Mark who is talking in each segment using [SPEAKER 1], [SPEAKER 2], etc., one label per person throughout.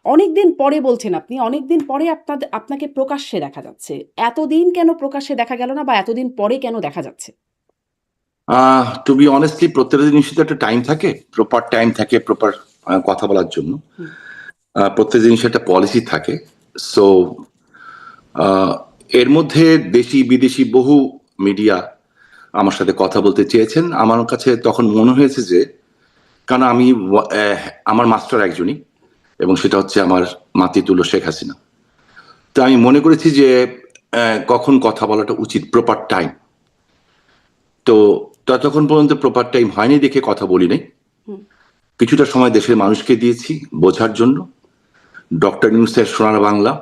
[SPEAKER 1] অনেকদিন পরে বলছেন আপনি, অনেকদিন পরে আপনাকে প্রকাশ্যে দেখা যাচ্ছে। এতদিন কেন প্রকাশ্যে দেখা গেল না বা এতদিন পরে কেন দেখা যাচ্ছে?
[SPEAKER 2] টু বি অনেস্টলি প্রত্যেকটা জিনিসের তো একটা টাইম থাকে, প্রপার টাইম থাকে, প্রপার কথা বলার জন্য।
[SPEAKER 1] হুম।
[SPEAKER 2] প্রত্যেক জিনিসের একটা পলিসি থাকে। সো এর মধ্যে দেশি বিদেশি বহু মিডিয়া আমার সাথে কথা বলতে চেয়েছেন। আমার কাছে তখন মনে হয়েছে যে, কারণ আমি আমার মাস্টার একজনই, এবং সেটা হচ্ছে আমার মাতৃতুল্য শেখ হাসিনা। তো আমি মনে করেছি যে কখন কথা বলাটা উচিত, প্রপার টাইম। তো ততক্ষণ পর্যন্ত প্রপার টাইম হয়নি দেখে কথা বলি নাই।
[SPEAKER 1] হুম।
[SPEAKER 2] কিছুটা সময় দেশের মানুষকে দিয়েছি বোঝার জন্য। ডক্টর ইউনূসের সোনার বাংলা,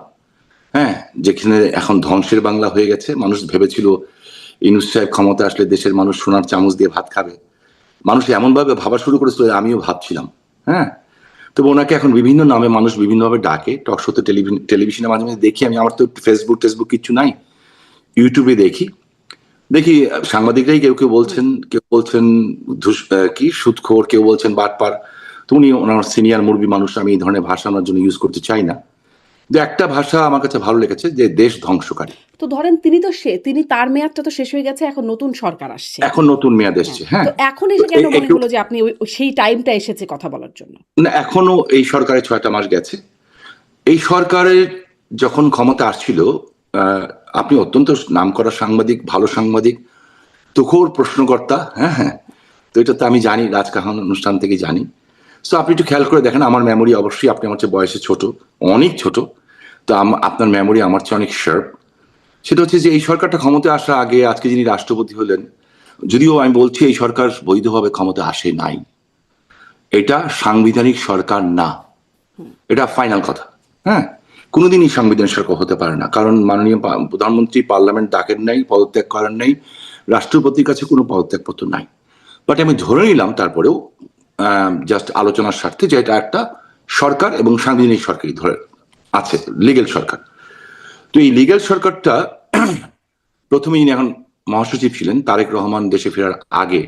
[SPEAKER 2] হ্যাঁ, যেখানে এখন ধ্বংসের বাংলা হয়ে গেছে। মানুষ ভেবেছিল ইউনূস সাহেব ক্ষমতা আসলে দেশের মানুষ সোনার চামচ দিয়ে ভাত খাবে। মানুষ এমনভাবে ভাবা শুরু করেছিল, আমিও ভাবছিলাম। হ্যাঁ, তবে ওনাকে এখন বিভিন্ন নামে মানুষ বিভিন্নভাবে ডাকে। টক শোতে, টেলিভিশনে মাঝে মাঝে দেখি আমি। আমার তো ফেসবুক কিছু নাই, ইউটিউবে দেখি দেখি সাংবাদিকরাই কেউ কেউ বলছেন, কেউ বলছেন কি সুদখোর, কেউ বলছেন বাটপার। তো উনি ওনার সিনিয়র মুরবি মানুষ, আমি এই ধরনের ভাষা ওনার জন্য ইউজ করতে চাই না। যে একটা ভাষা আমার কাছে ভালো লেগেছে, যে দেশ ধ্বংসকারী।
[SPEAKER 1] তো ধরেন তিনি তার মেয়াদটা তো শেষ হয়ে গেছে, এখন নতুন সরকার আসছে।
[SPEAKER 2] এখন নতুন মেয়াদ
[SPEAKER 1] হ্যাঁ।
[SPEAKER 2] এসছে, হ্যাঁ।
[SPEAKER 1] তো এখন এসে কেন মনে
[SPEAKER 2] একটু
[SPEAKER 1] হলো যে আপনি সেই টাইমটা এসেছে কথা বলার জন্য?
[SPEAKER 2] না, এখনো এই সরকারের ৬টা মাস গেছে। এই সরকারের যখন ক্ষমতা আসছিল, আপনি অত্যন্ত নামকরা সাংবাদিক, ভালো সাংবাদিক, তুখোর প্রশ্নকর্তা, হ্যাঁ হ্যাঁ। তো এটা তো আমি জানি, রাজকাহন অনুষ্ঠান থেকে জানি। সো আপনি একটু খেয়াল করে দেখেন, আমার মেমোরি অবশ্যই, আপনি আমার চেয়ে বয়সে ছোট, অনেক ছোট। তো আপনার মেমোরি আমার চেয়ে অনেক শার্প। সেটা হচ্ছে যে এই সরকারটা ক্ষমতা আসার আগে, আজকে যিনি রাষ্ট্রপতি হলেন, যদিও আমি বলছি এই সরকার বৈধভাবে ক্ষমতা আসে নাই, এটা সাংবিধানিক সরকার না, এটা ফাইনাল কথা। হ্যাঁ, কোনোদিনই সাংবিধানিক সরকার হতে পারে না, কারণ মাননীয় প্রধানমন্ত্রী পার্লামেন্ট ডাকেন নাই, পদত্যাগ করেন নাই, রাষ্ট্রপতির কাছে কোনো পদত্যাগপত্র নাই। বাট আমি ধরে নিলাম তারপরেও, জাস্ট আলোচনার স্বার্থে, যে এটা একটা সরকার এবং সাংবিধানিক সরকারই ধরে আছে, লিগেল সরকার। তো এই লিগেল সরকারটা প্রথমে যিনি এখন মহাসচিব ছিলেন, তারেক রহমান, দেশে ফেরার আগে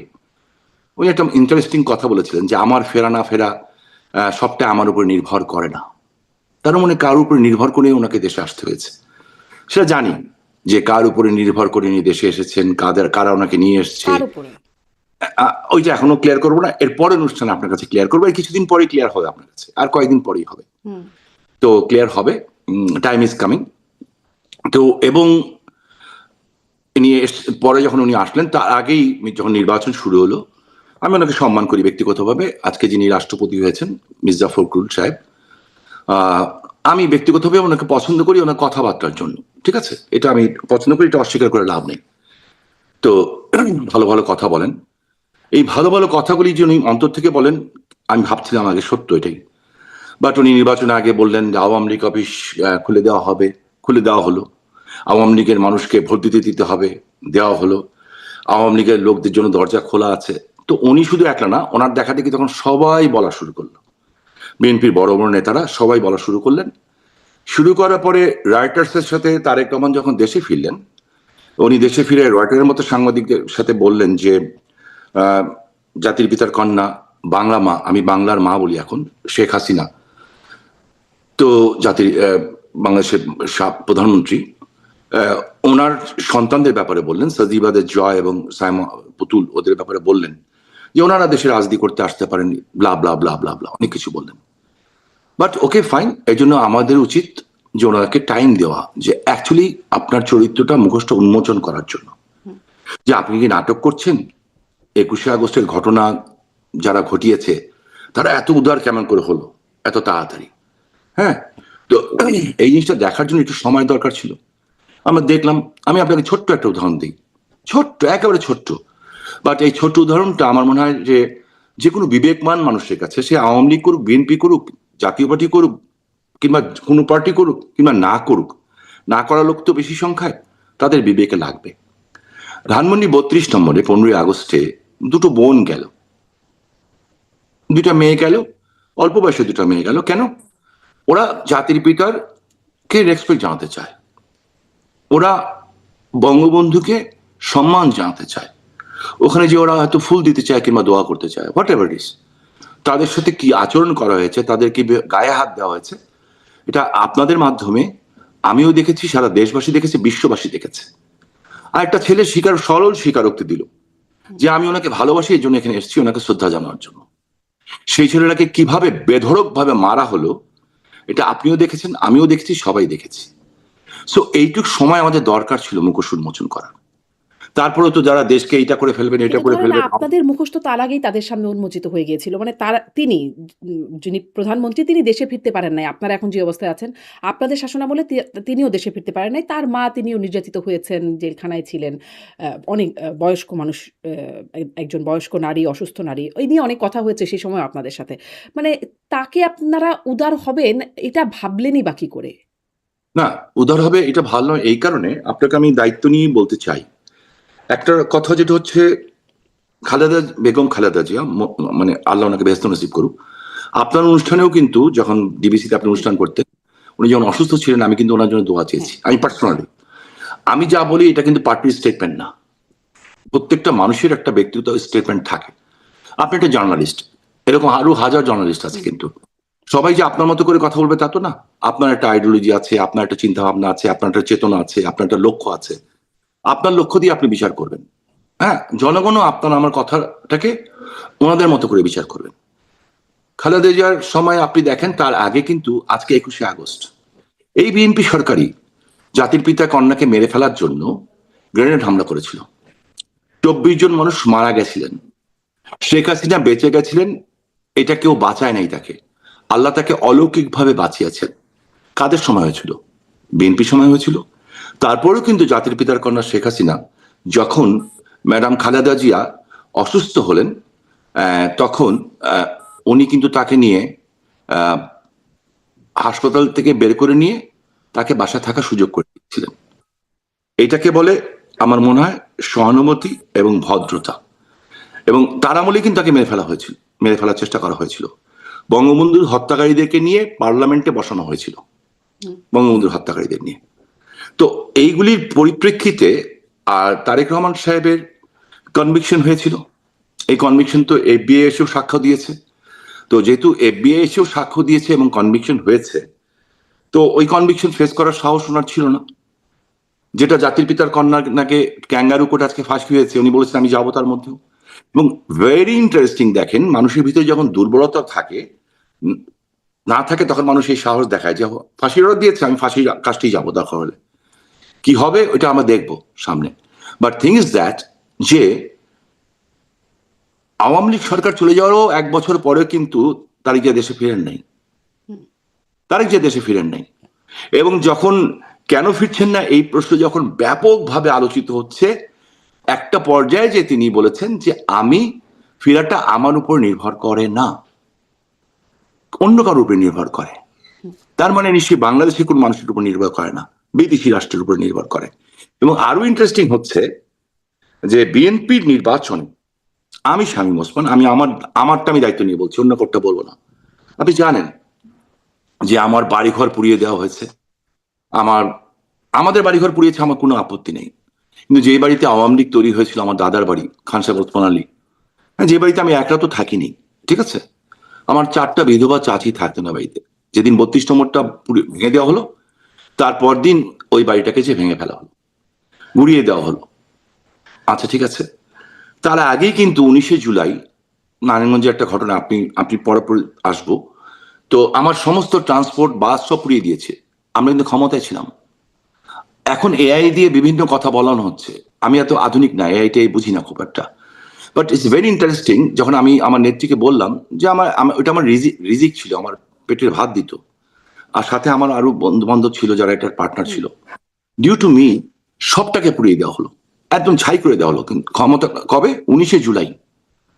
[SPEAKER 2] উনি একটা ইন্টারেস্টিং কথা বলেছিলেন যে আমার ফেরা না ফেরা সবটা আমার উপর নির্ভর করে না। তার মানে কার উপরে নির্ভর করে ওনাকে দেশে আসতে হয়েছে, সেটা জানি যে কার উপরে নির্ভর করে উনি দেশে এসেছেন, কারা ওনাকে নিয়ে এসছে।
[SPEAKER 1] কার উপরে?
[SPEAKER 2] ওইটা এখনো ক্লিয়ার করবো না, এর পরের অনুষ্ঠানে আপনার কাছে ক্লিয়ার করবো। কিছুদিন পরে ক্লিয়ার হবে আপনার কাছে, আর কয়েকদিন পরেই হবে। তো ক্লিয়ার হবে, টাইম ইজ কামিং। তো এবং পরে যখন উনি আসলেন, তার আগেই যখন নির্বাচন শুরু হলো, আমি ওনাকে সম্মান করি ব্যক্তিগতভাবে। আজকে যিনি রাষ্ট্রপতি হয়েছেন, মির্জা ফখরুল সাহেব, আমি ব্যক্তিগতভাবে ওনাকে পছন্দ করি ওনার কথাবার্তার জন্য। ঠিক আছে, এটা আমি পছন্দ করি, এটা অস্বীকার করে লাভ নেই। তো ভালো ভালো কথা বলেন। এই ভালো ভালো কথাগুলি যে উনি অন্তর থেকে বলেন, আমি ভাবছিলাম আগে সত্য এটাই। বাট উনি নির্বাচনের আগে বললেন যে আওয়ামী লীগ অফিস খুলে দেওয়া হবে, খুলে দেওয়া হলো। আওয়ামী লীগের মানুষকে ভোট দিতে হবে, দেওয়া হলো। আওয়ামী লীগের লোকদের জন্য দরজা খোলা আছে। তো উনি শুধু একলা না, ওনার দেখা দেখি তখন সবাই বলা শুরু করলো। বিএনপির বড় বড় নেতারা সবাই বলা শুরু করলেন। শুরু করার পরে রয়টার্সের সাথে তারেক রহমান যখন দেশে ফিরলেন, উনি দেশে ফিরে রয়টারের মতো সাংবাদিকদের সাথে বললেন যে জাতির পিতার কন্যা, বাংলা মা, আমি বাংলার মা বলি এখন, শেখ হাসিনা, তো জাতির বাংলাদেশের প্রধানমন্ত্রী, ওনার সন্তানদের ব্যাপারে বললেন, সাজিবাদের জয় এবং সাইমা পুতুল, ওদের ব্যাপারে বললেন যে ওনারা দেশে রাজনীতি করতে আসতে পারেন, ব্লা ব্লা ব্লা ব্লা ব্লা, অনেক কিছু বললেন। বাট ওকে ফাইন, এই জন্য আমাদের উচিত যে ওনাকে টাইম দেওয়া, যে অ্যাকচুয়ালি আপনার চরিত্রটা মুখস্থ উন্মোচন করার জন্য, যে আপনি কি নাটক করছেন। 21শে আগস্টের ঘটনা যারা ঘটিয়েছে, তারা এত উদার কেমন করে হলো এত তাড়াতাড়ি? হ্যাঁ, তো এই জিনিসটা দেখার জন্য একটু সময় দরকার ছিল। আমরা দেখলাম। আমি আপনাকে ছোট্ট একটা উদাহরণ দিই, ছোট্ট, একেবারে ছোট্ট। বাট এই ছোট্ট উদাহরণটা আমার মনে হয় যে যে কোনো বিবেকমান মানুষের কাছে, সে আওয়ামী লীগ করুক, বিএনপি করুক, জাতীয় পার্টি করুক, কিংবা কোনো পার্টি করুক, কিংবা না করুক, না করা লোক তো বেশি সংখ্যায়, তাদের বিবেকে লাগবে। ধানমন্ডি 32 নম্বরে 15ই আগস্টে দুটো বোন গেল, দুটা মেয়ে গেল, অল্প বয়সে দুটা মেয়ে গেল। কেন? ওরা জাতির পিতার কে রেসপেক্ট জানাতে চায়, ওরা বঙ্গবন্ধুকে সম্মান জানাতে চায়। ওখানে যে ওরা হয়তো ফুল দিতে চায় কিংবা দোয়া করতে চায়, হোয়াট এভার ইস, তাদের সাথে কি আচরণ করা হয়েছে, তাদের কি গায়ে হাত দেওয়া হয়েছে, এটা আপনাদের মাধ্যমে আমিও দেখেছি, সারা দেশবাসী দেখেছে, বিশ্ববাসী দেখেছে। আর একটা ছেলে সরল স্বীকারোক্তি দিল যে আমি ওনাকে ভালোবাসি, এই জন্য এখানে এসেছি ওনাকে শ্রদ্ধা জানানোর জন্য। সেই ছেলেটাকে কিভাবে বেধড়ক ভাবে মারা হলো এটা আপনিও দেখেছেন, আমিও দেখেছি, সবাই দেখেছি। সো এইটুক সময় আমাদের দরকার ছিল মুখোশ উন্মোচন করার। তারপরেও তো যারা দেশকে এইটা করে ফেলবেন, এটা
[SPEAKER 1] কিন্তু
[SPEAKER 2] করে
[SPEAKER 1] ধরেন
[SPEAKER 2] ফেলবেন,
[SPEAKER 1] আপনাদের মুখোশ তো তার আগেই তাদের সামনে উন্মোচিত হয়ে গিয়েছিল। মানে তিনি যিনি প্রধানমন্ত্রী তিনি দেশে ফিরতে পারেন নাই। আপনারা এখন যে অবস্থায় আছেন, আপনাদের শাসনামলে তিনিও দেশে ফিরতে পারেন নাই। তার মা তিনিও নির্যাতিত হয়েছেন, জেলখানায় ছিলেন। অনেক বয়স্ক মানুষ, একজন বয়স্ক নারী, অসুস্থ নারী। এই নিয়ে অনেক কথা হয়েছে সেই সময় আপনাদের সাথে। মানে তাকে আপনারা উদার হবেন এটা ভাবলেনই বা কি করে?
[SPEAKER 2] না, উদার হবে এটা ভালো নয়। এই কারণে আপনাকে আমি দায়িত্ব নিয়ে বলতে চাই একটা কথা, যেটা হচ্ছে বেগম খালেদা জিয়া, মানে আল্লাহ ওনাকে ব্যস্ত নসিব করুক, আপনার অনুষ্ঠানেও কিন্তু যখন ডিবিসিতে আপনি অনুষ্ঠান করতেন, উনি যখন অসুস্থ ছিলেন আমি কিন্তু ওনার জন্য দোয়া চেয়েছি,
[SPEAKER 1] হ্যাঁ।
[SPEAKER 2] আমি পার্সোনালি। আমি যা বলি এটা কিন্তু পার্টির স্টেটমেন্ট না, প্রত্যেকটা মানুষের একটা ব্যক্তিগত স্টেটমেন্ট থাকে। আপনি একটা জার্নালিস্ট, এরকম আরো হাজার জার্নালিস্ট আছে, কিন্তু সবাই যে আপনার মতো করে কথা বলবে তা তো না। আপনার একটা আইডিওলজি আছে, আপনার একটা চিন্তা ভাবনা আছে, আপনার একটা চেতনা আছে, আপনার একটা লক্ষ্য আছে। আপনার লক্ষ্য দিয়ে আপনি বিচার করবেন। হ্যাঁ, জনগণও আপনার আমার কথাটাকে ওনাদের মতো করে বিচার করবেন। খালেদা জিয়ার সময় আপনি দেখেন, তার আগে কিন্তু আজকে 21শে আগস্ট এই বিএনপি সরকারই জাতির পিতা কন্যাকে মেরে ফেলার জন্য গ্রেনেড হামলা করেছিল। 24 জন মানুষ মারা গেছিলেন। শেখ হাসিনা বেঁচে গেছিলেন, এটা কেউ বাঁচায় নাই তাকে, আল্লাহ তাকে অলৌকিকভাবে বাঁচিয়েছেন। কাদের সময় হয়েছিল? বিএনপি সময় হয়েছিল। তারপরেও কিন্তু জাতির পিতার কন্যা শেখ হাসিনা যখন ম্যাডাম খালেদা জিয়া অসুস্থ হলেন, তখন উনি কিন্তু তাকে নিয়ে হাসপাতাল থেকে বের করে নিয়ে তাকে বাসায় থাকার সুযোগ করে দিয়েছিলেন। এটাকে বলে আমার মনে হয় সহানুভূতি এবং ভদ্রতা। এবং তার আমলেই কিন্তু তাকে মেরে ফেলার চেষ্টা করা হয়েছিল। বঙ্গবন্ধুর হত্যাকারীদেরকে নিয়ে পার্লামেন্টে বসানো হয়েছিল, বঙ্গবন্ধুর হত্যাকারীদের নিয়ে। তো এইগুলির পরিপ্রেক্ষিতে আর তারেক রহমান সাহেবের কনভিকশন হয়েছিল। এই কনভিকশন তো এফবিআই এসেও সাক্ষ্য দিয়েছে। তো যেহেতু এফবিআই এসেও সাক্ষ্য দিয়েছে এবং কনভিকশন হয়েছে, তো ওই কনভিকশন ফেস করার সাহস ওনার ছিল না। যেটা জাতির পিতার কন্যাকে ক্যাঙ্গারু কোর্ট আজকে ফাঁসি হয়েছে, উনি বলেছেন আমি যাবো তার মধ্যেও। এবং ভেরি ইন্টারেস্টিং, দেখেন মানুষের ভিতরে যখন দুর্বলতা থাকে না থাকে, তখন মানুষ এই সাহস দেখায় যে ফাঁসির অর্ডার দিয়েছে, আমি ফাঁসির কাজটি যাবো, দরকার হলে কি হবে ওইটা আমরা দেখবো সামনে। বাট থিং ইজ দ্যাট যে আওয়ামী লীগ সরকার চলে যাওয়ারও 1 বছর পরেও কিন্তু তারেক জিয়া দেশে ফিরেন নাই। তারেক জিয়া দেশে ফিরেন নাই। এবং যখন কেন ফিরছেন না এই প্রশ্ন যখন ব্যাপকভাবে আলোচিত হচ্ছে, একটা পর্যায়ে যে তিনি বলেছেন যে আমি ফেরাটা আমার উপর নির্ভর করে না, অন্য কারোর উপর নির্ভর করে। তার মানে নিশ্চয়ই বাংলাদেশের কোন মানুষের উপর নির্ভর করে না, বিদেশি রাষ্ট্রের উপর নির্ভর করে। এবং আরো ইন্টারেস্টিং হচ্ছে যে বিএনপির নির্বাচনে আমি শামীম ওসমান, আমি আমারটা আমি দায়িত্ব নিয়ে বলছি, অন্য কোনটা বলবো না। আপনি জানেন যে আমার বাড়িঘর পুড়িয়ে দেওয়া হয়েছে। আমাদের বাড়িঘর পুড়িয়েছে, আমার কোনো আপত্তি নেই। কিন্তু যে বাড়িতে আওয়ামী লীগ তৈরি হয়েছিল, আমার দাদার বাড়ি খান সাহেব ওসমান আলী, যে বাড়িতে আমি একলা তো থাকিনি, ঠিক আছে, আমার 4টা বিধবা চাচি থাকতেন না বাড়িতে। যেদিন 32 নম্বরটা ভেঙে দেওয়া হলো, তারপর দিন ওই বাড়িটাকে যে ভেঙে ফেলা হলো, গুড়িয়ে দেওয়া হলো। আচ্ছা ঠিক আছে, তার আগেই কিন্তু 19শে জুলাই নারায়ণগঞ্জে একটা ঘটনা, আপনি পরে আসবো। তো আমার সমস্ত ট্রান্সপোর্ট বাস সব পুড়িয়ে দিয়েছে। আমরা কিন্তু ক্ষমতায় ছিলাম। এখন এআই দিয়ে বিভিন্ন কথা বলানো হচ্ছে। আমি এত আধুনিক না, এআইটাই বুঝি না খুব একটা। বাট ইটস ভেরি ইন্টারেস্টিং, যখন আমি আমার নেত্রীকে বললাম যে ওটা আমার রিজিক ছিল, আমার পেটের ভাত দিত, আর সাথে আমার আরো বন্ধু বান্ধব ছিল যারা এটার পার্টনার ছিল, ডিউ টু মি সবটাকে পুড়িয়ে দেওয়া হলো, একদম ছাই করে দেওয়া হলো। কিন্তু ক্ষমতা কবে? 19শে জুলাই।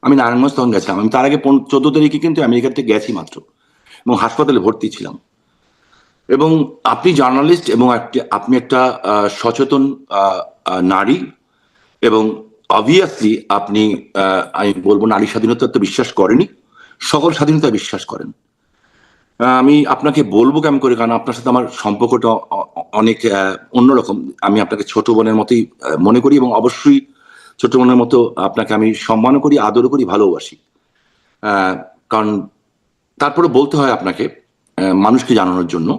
[SPEAKER 2] আমি নারায়ণগঞ্জ তখন গেছিলাম। আমি তার আগে 14 তারিখে কিন্তু আমেরিকা থেকে গেছি মাত্র, এবং হাসপাতালে ভর্তি ছিলাম। এবং আপনি জার্নালিস্ট এবং আপনি একটা সচেতন নারী, এবং অবভিয়াসলি আপনি আমি বলবো নারী স্বাধীনতা তো বিশ্বাস করেনি, সকল স্বাধীনতা বিশ্বাস করেন। আমি আপনাকে বলবো কেমন করে, কারণ আপনার সাথে আমার সম্পর্কটা অনেক অন্যরকম। আমি আপনাকে ছোট বোনের মতোই মনে করি, এবং অবশ্যই ছোট বোনের মতো আপনাকে আমি সম্মান করি, আদর করি, ভালোবাসি। কারণ তারপরে বলতে হয় আপনাকে মানুষকে জানানোর জন্য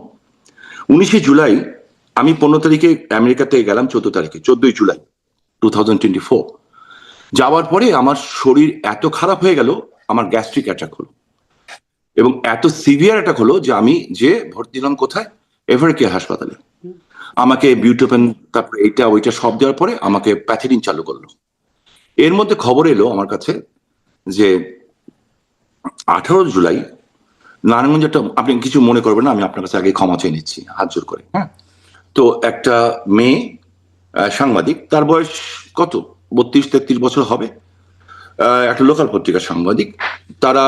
[SPEAKER 2] 19শে জুলাই আমি 15 তারিখে আমেরিকাতে গেলাম, 14 তারিখে, 14ই জুলাই 2024। যাওয়ার পরে আমার শরীর এত খারাপ হয়ে গেল, আমার গ্যাস্ট্রিক অ্যাটাক হলো, এবং এত সিভিয়ার অ্যাটাক হলো যে আমি যে ভর্তি হলাম কোথায়, এভার কেয়ার হাসপাতালে। আমাকে বিউটোপেন, তারপরে এইটা ওইটা সব দেওয়ার পরে আমাকে প্যাথেডিন চালু করলো। এর মধ্যে খবর এলো আমার কাছে যে 18 জুলাই নারায়ণগঞ্জে একটা, আপনি কিছু মনে করবেন না, আমি আপনার কাছে আগে ক্ষমা চেয়ে নিচ্ছি হাত জোর করে, হ্যাঁ। তো একটা মেয়ে, সাংবাদিক, তার বয়স কত, 32-33 বছর হবে, একটা লোকাল পত্রিকার সাংবাদিক। তারা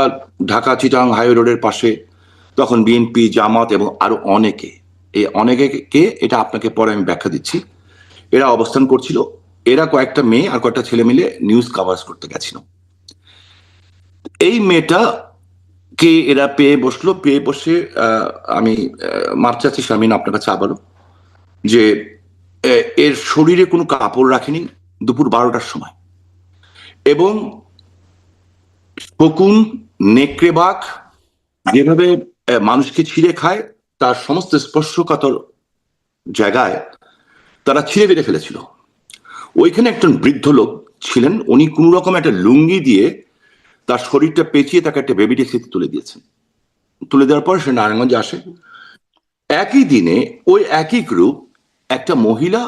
[SPEAKER 2] ঢাকা চিটাং হাইওয়ে রোডের পাশে, তখন বিএনপি, জামাত এবং আরো অনেকে, এই অনেকে কে এটা আপনাকে পরে আমি ব্যাখ্যা দিচ্ছি, এরা অবস্থান করছিল। এরা কয়েকটা মেয়ে আর কয়েকটা ছেলে মিলে নিউজ কাভার করতে গেছিল। এই মেয়েটা কে এরা পেয়ে বসলো, পেয়ে বসে আমি মাপ চাচ্ছি শারমিন আপনার কাছে আবারও, যে এর শরীরে কোনো কাপড় রাখেনি দুপুর 12টার সময়, এবং শকুন, নেকড়ে বাঘ যেভাবে মানুষকে ছিঁড়ে খায়, তার সমস্ত স্পর্শকাতর জায়গায় তারা ছিঁড়ে বেড়ে ফেলেছিল। ওইখানে একজন বৃদ্ধ লোক ছিলেন, উনি কোন রকম একটা লুঙ্গি দিয়ে তার শরীরটা পেঁচিয়ে তাকে একটা বেবি ট্যাক্সিতে তুলে দিয়েছেন। তুলে দেওয়ার পর সে নারায়ণগঞ্জে আসে। একই দিনে ওই একই গ্রুপ, একটা মহিলা,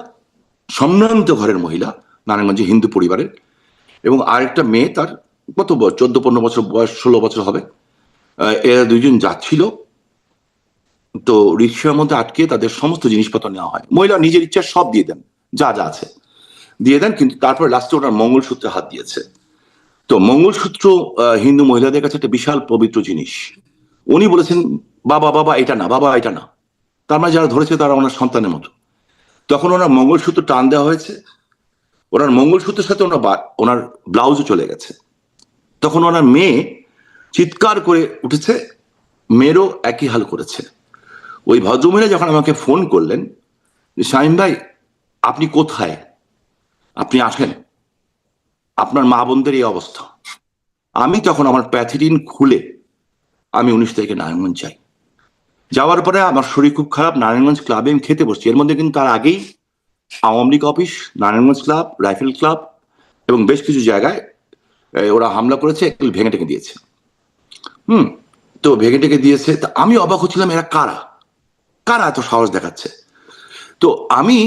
[SPEAKER 2] সম্ভ্রান্ত ঘরের মহিলা, নারায়ণগঞ্জে হিন্দু পরিবারের, এবং আরেকটা মেয়ে, তার কত বয়স, 14-15 বছর বয়স, 16 বছর হবে, এরা দুইজন যাচ্ছিল। তো রিক্সার মধ্যে আটকে তাদের সমস্ত জিনিসপত্র নেওয়া হয়। মহিলা নিজের ইচ্ছা সব দিয়ে দেন, যা যা আছে দিয়ে দেন, কিন্তু তারপরে লাস্টে ওনার মঙ্গলসূত্রে হাত দিয়েছে। তো মঙ্গলসূত্র হিন্দু মহিলাদের কাছে একটা বিশাল পবিত্র জিনিস। উনি বলেছেন, বাবা বাবা এটা না, বাবা এটা না। তার মানে যারা ধরেছে তারা ওনার সন্তানের মতো। তখন ওনার মঙ্গলসূত্র টান দেওয়া হয়েছে, ওনার মঙ্গলসূত্রের সাথে ওনার ব্লাউজও চলে গেছে। তখন ওনার মেয়ে চিৎকার করে উঠেছে, মেয়েরও একই হাল করেছে। ওই ভদ্রমহিলা যখন আমাকে ফোন করলেন, শাহিন ভাই আপনি কোথায়, আপনি আসেন, আপনার মা বোনদের এই অবস্থা। আমি তখন আমার প্যাথিডিন খুলে আমি 19 তারিখে নারায়ণগঞ্জ যাই। যাওয়ার পরে আমার শরীর খুব খারাপ, নারায়ণগঞ্জ ক্লাবে আমি খেতে বসছি। এর মধ্যে কিন্তু তার আগেই Awami League office, Narayanganj club, rifle club এবং বেশ কিছু জায়গায় ওরা হামলা করেছে, ভেঙে টেঙে দিয়েছে। তো ভেঙে টেঙে দিয়েছে। তা আমি অবাক হচ্ছিলাম, এরা কারা, কারা এত সাহস দেখাচ্ছে। তো আমি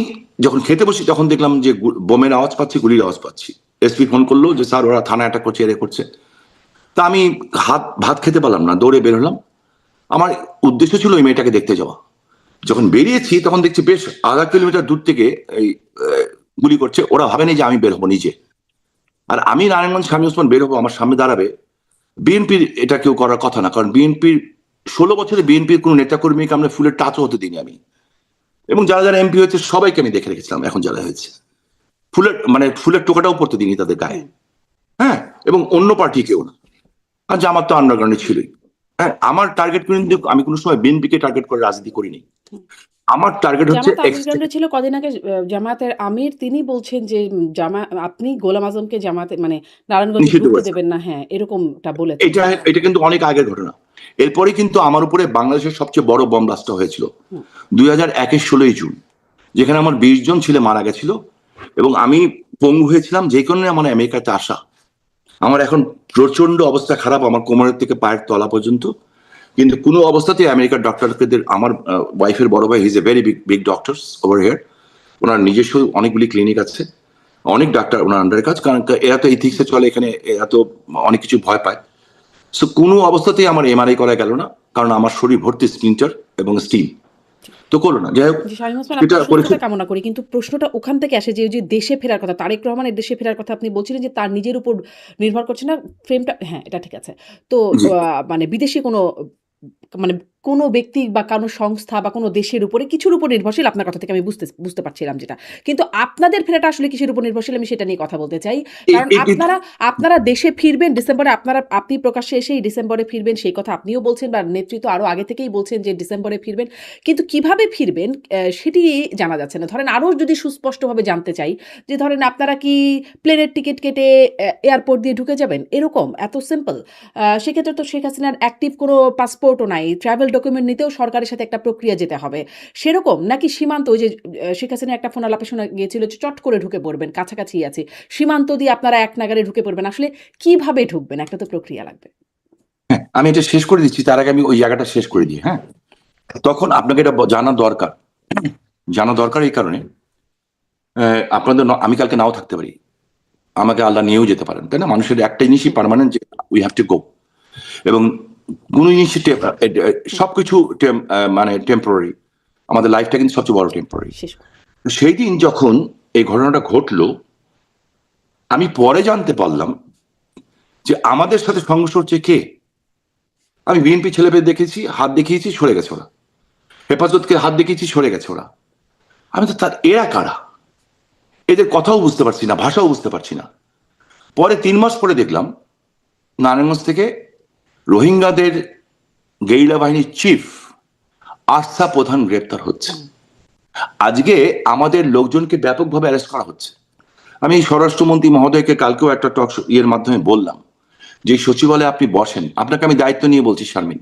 [SPEAKER 2] যখন খেতে বসি তখন দেখলাম যে বোমের আওয়াজ পাচ্ছি, গুলির আওয়াজ পাচ্ছি। এসপি ফোন করলো যে স্যার ওরা থানা অ্যাটাক করছে, এরে করছে। তা আমি ভাত খেতে পারলাম না, দৌড়ে বের হলাম। আমার উদ্দেশ্য ছিল ওই মেয়েটাকে দেখতে যাওয়া। যখন বেরিয়েছি তখন দেখছি বেশ আধা কিলোমিটার দূর থেকে এই গুলি করছে। ওরা ভাবেনি যে আমি বের হবো নিজে। আর আমি নারায়ণগঞ্জ স্বামী ওসমান বের হবো, আমার সামনে দাঁড়াবে বিএনপির, এটা কেউ করার কথা না। কারণ বিএনপির 16 বছরে বিএনপির কোনো নেতাকর্মীকে আমরা ফুলের টাচও হতে দিইনি আমি। এবং যারা যারা এমপি হয়েছে সবাইকে আমি দেখে রেখেছিলাম, এখন যারা হয়েছে ফুলের টোকাটাও পড়তে দিইনি তাদের গায়ে, হ্যাঁ। এবং অন্য পার্টি কেউ না। আর জামাত তো আন্ডারগ্রাউন্ডে ছিলই। হ্যাঁ, আমার টার্গেট কিন্তু আমি কোনো সময় বিএনপিকে টার্গেট করে রাজনীতি করিনি। আমার টার্গেট হচ্ছে
[SPEAKER 1] জামাত আন্ডারগ্রাউন্ডে ছিল কদিন আগে। জামাতের আমির তিনি বলছেন যে আপনি গোলাম আজমকে জামাতে মানে নারায়ণগঞ্জে
[SPEAKER 2] নিষিদ্ধ
[SPEAKER 1] ঢুকতে
[SPEAKER 2] করেছে।
[SPEAKER 1] দেবেন না, হ্যাঁ এরকমটা বলেছেন।
[SPEAKER 2] এটা কিন্তু অনেক আগের ঘটনা। এরপরে কিন্তু আমার উপরে বাংলাদেশের সবচেয়ে বড় বম ব্লাস্টটা হয়েছিল 2001-এর 16ই জুন, যেখানে আমার 20 জন ছেলে মারা গেছিল এবং আমি পঙ্গু হয়েছিলাম। যে কারণে আমার আমেরিকাতে আসা। আমার এখন প্রচন্ড অবস্থা খারাপ, আমার কোমরের থেকে পায়ের তলা পর্যন্ত। কিন্তু কোনো অবস্থাতেই আমেরিকার ডক্টরদের, আমার ওয়াইফের বড় ভাই, he's a very big doctors over here. ওনার নিজস্ব অনেকগুলি ক্লিনিক আছে, অনেক ডাক্তার ওনার আন্ডারে কাজ। কারণ এরা তো ইথিক্সে চলে, এখানে এরা তো অনেক কিছু ভয় পায়। সো কোনো অবস্থাতেই আমার এমআরআই করা গেল না, কারণ আমার শরীর ভর্তি স্প্লিন্টার এবং স্টিল। তো করলো না। যাই হোক,
[SPEAKER 1] জি শামীম ওসমান,
[SPEAKER 2] সেটা
[SPEAKER 1] আপনার
[SPEAKER 2] করেছে।
[SPEAKER 1] সুস্থতা কামনা করি। কিন্তু প্রশ্নটা ওখান থেকে আসে যে ওই যে দেশে ফেরার কথা, তারেক রহমানের দেশে ফেরার কথা আপনি বলছিলেন যে তার নিজের উপর নির্ভর করছে না ফ্রেমটা, হ্যাঁ এটা ঠিক আছে। তো
[SPEAKER 2] জি,
[SPEAKER 1] মানে বিদেশি কোনো মানে কোনো ব্যক্তি বা কোনো সংস্থা বা কোনো দেশের উপরে কিছুর উপর নির্ভরশীল, আপনার কথা থেকে আমি বুঝতে পারছিলাম যেটা। কিন্তু আপনাদের ফেরাটা আসলে কিসের উপর নির্ভরশীল, আমি সেটা নিয়ে কথা বলতে চাই। কারণ আপনারা দেশে ফিরবেন ডিসেম্বরে, আপনি প্রকাশ্যে এসেই ডিসেম্বরে ফিরবেন সেই কথা আপনিও বলছেন, বা নেতৃত্ব আরো আগে থেকেই বলছেন যে ডিসেম্বরে ফিরবেন। কিন্তু কিভাবে ফিরবেন সেটি জানা যাচ্ছে না। ধরেন আরো যদি সুস্পষ্টভাবে জানতে চাই যে ধরেন আপনারা কি প্লেনের টিকিট কেটে এয়ারপোর্ট দিয়ে ঢুকে যাবেন, এরকম এত সিম্পল? সেক্ষেত্রে তো শেখ হাসিনার অ্যাক্টিভ কোনো পাসপোর্টও নাই, ট্রাভেল ডকুমেন্ট নিতেও সরকারের সাথে একটা প্রক্রিয়া যেতে হবে, সেরকম নাকি সীমান্ত ওই যে শেখ হাসিনা একটা ফোন আলাপে শোনা গিয়েছিল যে চট করে ঢুকে পড়বেন, কাছাকাছি আছে সীমান্ত দিয়ে আপনারা এক নাগারে ঢুকে পড়বেন, আসলে কিভাবে ঢুকবেন? একটা তো প্রক্রিয়া লাগবে।
[SPEAKER 2] হ্যাঁ, আমি এটা শেষ করে দিচ্ছি, তার আগে আমি ওই জায়গাটা শেষ করে দিই। হ্যাঁ, তখন আপনাকে এটা জানা দরকার, জানা দরকার এই কারণে আপনাদের আমি কালকে নাও থাকতে পারি, আমাকে আল্লাহ নিয়েও যেতে পারেন, তাই না? মানুষের একটা জিনিসই পার্মানেন্ট, যে উই হ্যাভ টু গো। এবং কোন জিনিসই সবকিছু মানে টেম্পোরারি, আমাদের লাইফটা কিন্তু সবচেয়ে বড় টেম্পোরারি।
[SPEAKER 1] শেষ
[SPEAKER 2] সেই দিন যখন এই ঘটনাটা ঘটলো, আমি পরে জানতে পারলাম যে আমাদের সাথে সংঘর্ষ হচ্ছে কে। আমি বিএনপি ছেলেপেলে দেখেছি, হাত দেখিয়েছি, সরে গেছে ওরা। হেফাজতকে হাত দেখিয়েছি, সরে গেছে ওরা। আমি তো তার এরা কারা, এদের কথাও বুঝতে পারছি না, ভাষাও বুঝতে পারছি না। পরে 3 মাস পরে দেখলাম নারায়ণগঞ্জ থেকে রোহিঙ্গাদের গেরিলা বাহিনীর চিফ আরসা প্রধান গ্রেপ্তার হচ্ছে। আজকে আমাদের লোকজনকে ব্যাপকভাবে অ্যারেস্ট করা হচ্ছে। আমি স্বরাষ্ট্রমন্ত্রী মহোদয়কে কালকেও একটা টক ইয়ের মাধ্যমে বললাম, যে সচিবালয়ে আপনি বসেন, আপনাকে আমি দায়িত্ব নিয়ে বলছি শারমিন,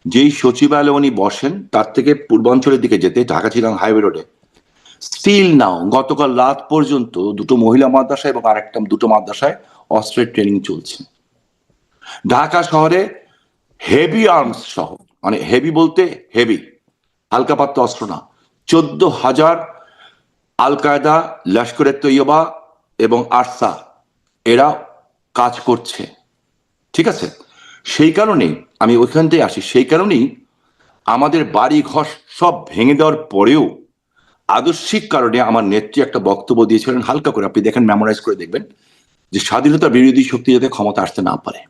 [SPEAKER 2] যেই সচিবালয়ে উনি বসেন তার থেকে পূর্বাঞ্চলের দিকে যেতে ঢাকা চিরাং হাইওয়ে রোডে স্টিল নাও গতকাল রাত পর্যন্ত 2টো মহিলা মাদ্রাসা এবং আরেকটা 2টো মাদ্রাসায় অস্ত্রের ট্রেনিং চলছে। ঢাকা শহরে হেভি আর্মস সহ, মানে হেভি বলতে হেভি, হালকা পাত্র অস্ত্র না, 14,000 আল কায়দা, লস্কর-এ তৈয়বা এবং আরসা এরা কাজ করছে। ঠিক আছে, সেই কারণেই আমি ওইখান থেকে আসি। সেই কারণেই আমাদের বাড়ি ঘর সব ভেঙে দেওয়ার পরেও আদর্শিক কারণে আমার নেত্রী একটা বক্তব্য দিয়েছিলেন, হালকা করে আপনি দেখেন, মেমোরাইজ করে দেখবেন, যে স্বাধীনতা বিরোধী শক্তি যাতে ক্ষমতা আসতে না পারে।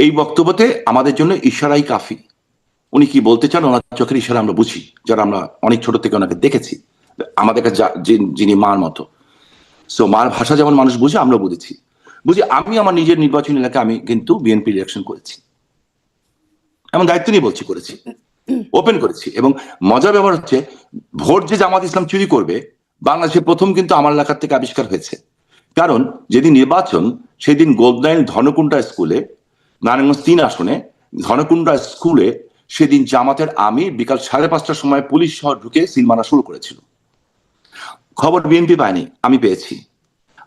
[SPEAKER 2] এই বক্তব্যতে আমাদের জন্য ইশারাই কাফি। উনি কি বলতে চান ওনার চোখের ইশারা আমরা বুঝি, যারা আমরা অনেক ছোট থেকে ওনাকে দেখেছি, আমাদের কাছে যিনি মার মতো। সো মার ভাষা যেমন মানুষ বুঝে, আমরা বুঝি। আমি আমার নিজের নির্বাচনী এলাকায় আমি কিন্তু বিএনপি ইলেকশন করেছি, এমন দায়িত্ব নিয়ে বলছি, করেছি, ওপেন করেছি। এবং মজার ব্যাপার হচ্ছে, ভোট যে জামাত ইসলাম চুরি করবে বাংলাদেশে প্রথম কিন্তু আমার এলাকার থেকে আবিষ্কার হয়েছে। কারণ যেদিন নির্বাচন, সেদিন গোল্ডলাইন ধনকুণ্ডা স্কুলে, নারায়ণগঞ্জ 3 আসনে ধনকুণ্ডা স্কুলে, সেদিন জামাতের আমির বিকাল 5:30টার সময় পুলিশ সহ ঢুকে সিল মারা শুরু করেছিল। খবর বিএনপি পায়নি, আমি পেয়েছি।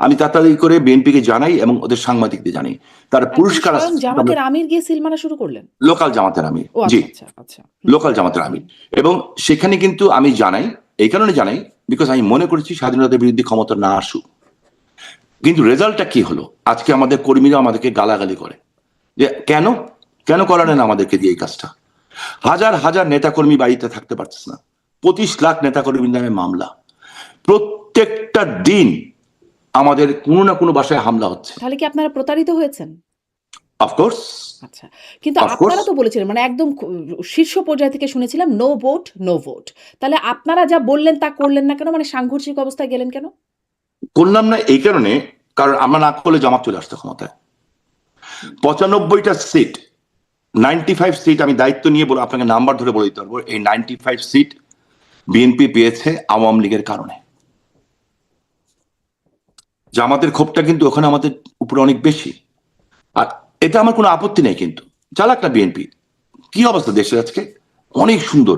[SPEAKER 2] আমি তাড়াতাড়ি করে বিএনপিকে জানাই এবং ওদের সাংবাদিকদের জানাই। তার পুরস্কার
[SPEAKER 1] স্বয়ং জামাতের আমির গিয়ে সিল মারা শুরু করলেন?
[SPEAKER 2] লোকাল জামাতের আমির,
[SPEAKER 1] ও
[SPEAKER 2] জি,
[SPEAKER 1] আচ্ছা আচ্ছা।
[SPEAKER 2] লোকাল জামাতের আমির। এবং সেখানে কিন্তু আমি জানাই, এই কারণে জানাই বিকজ আমি মনে করেছি স্বাধীনতার বিরুদ্ধে ক্ষমতা না আসুক। কিন্তু রেজাল্টটা কি হলো, আজকে আমাদের কর্মীরা আমাদেরকে গালাগালি করে যে কেন কেন করালেন আমাদেরকে দিয়ে এই কাজটা। হাজার হাজার নেতাকর্মী বাড়িতে থাকতে পারছে না, 25 লাখ নেতাকর্মীর নামে মামলা, প্রত্যেকটা দিন আমাদের কোনো না কোনো বাসায় হামলা হচ্ছে।
[SPEAKER 1] তাহলে কি আপনারা প্রতারিত হয়েছেন?
[SPEAKER 2] অফকোর্স।
[SPEAKER 1] আচ্ছা, কিন্তু আপনারা তো বলেছিলেন, মানে একদম শীর্ষ পর্যায় থেকে শুনেছিলাম নো ভোট নো ভোট। তাহলে আপনারা যা বললেন তা করলেন না কেন? মানে সাংঘর্ষিক অবস্থায় গেলেন কেন?
[SPEAKER 2] করলাম না এই কারণে, কারণ আমরা না করলে জামাত চলে আসতো ক্ষমতায়। 95টা সিট, 95 সিট, আমি দায়িত্ব নিয়ে বলে আপনাকে নাম্বার ধরে বলে দিতে পারবো, এই 95 সিট বিএনপি পেয়েছে আওয়ামী লীগের কারণে। জামাতের ক্ষোভটা কিন্তু ওখানে আমাদের উপরে অনেক বেশি, আর এটা আমার কোনো আপত্তি নেই। কিন্তু চালাক না বিএনপি, কি অবস্থা দেশের আজকে, অনেক সুন্দর।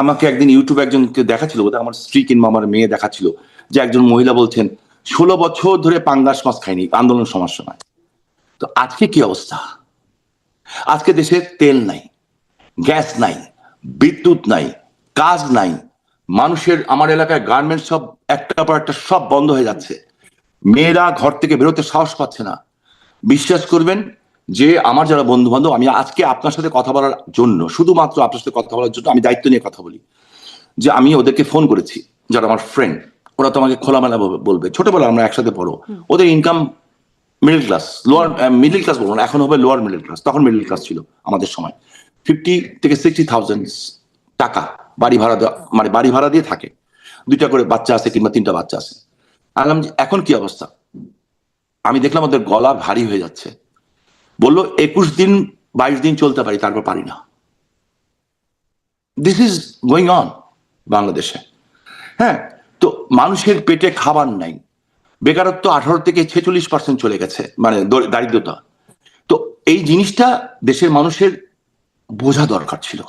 [SPEAKER 2] আমাকে একদিন ইউটিউবে একজনকে দেখাচ্ছিল, বোধহয় আমার স্ত্রী কিংবা আমার মেয়ে দেখাচ্ছিল, যে একজন মহিলা বলছেন 16 বছর ধরে পাঙ্গাস মাছ খায়নি আন্দোলন সমস্যা নয়। তো আজকে কি অবস্থা, আজকে দেশে তেল নাই, গ্যাস নাই, বিদ্যুৎ নাই, কাজ নাই, মানুষের, আমার এলাকায় গার্মেন্টস সব একটা পর একটা সব বন্ধ হয়ে যাচ্ছে, মেয়েরা ঘর থেকে বেরোতে সাহস পাচ্ছে না। বিশ্বাস করবেন যে আমার যারা বন্ধু বান্ধব, আমি আজকে আপনার সাথে কথা বলার জন্য, শুধুমাত্র আপনার সাথে কথা বলার জন্য আমি দায়িত্ব নিয়ে কথা বলি, যে আমি ওদেরকে ফোন করেছি, যারা আমার ফ্রেন্ড, ওরা তো আমাকে খোলামেলা বলবে, ছোটবেলা আমরা একসাথে পড়ো, ওদের income middle class, lower middle class বলবো না, এখন হবে লোয়ার মিডল ক্লাস, তখন মিডল ক্লাস ছিল আমাদের সময়, 50 থেকে 60,000 টাকা বাড়ি ভাড়া দেওয়া, মানে বাড়ি ভাড়া দিয়ে থাকে, 2টা করে বাচ্চা আছে কিংবা 3টা বাচ্চা আছে। আনলাম যে এখন কি অবস্থা, আমি দেখলাম ওদের গলা ভারী হয়ে যাচ্ছে। বললো 21 দিন 22 দিন চলতে পারি, তারপর পারি না। দিস ইজ গোয়িং অন বাংলাদেশে। হ্যাঁ, তো মানুষের পেটে খাবার নাই, বেকারত্ব 18 থেকে 46% চলে গেছে, মানে দারিদ্রতা। তো এই জিনিসটা দেশের মানুষের বোঝা দরকার ছিল।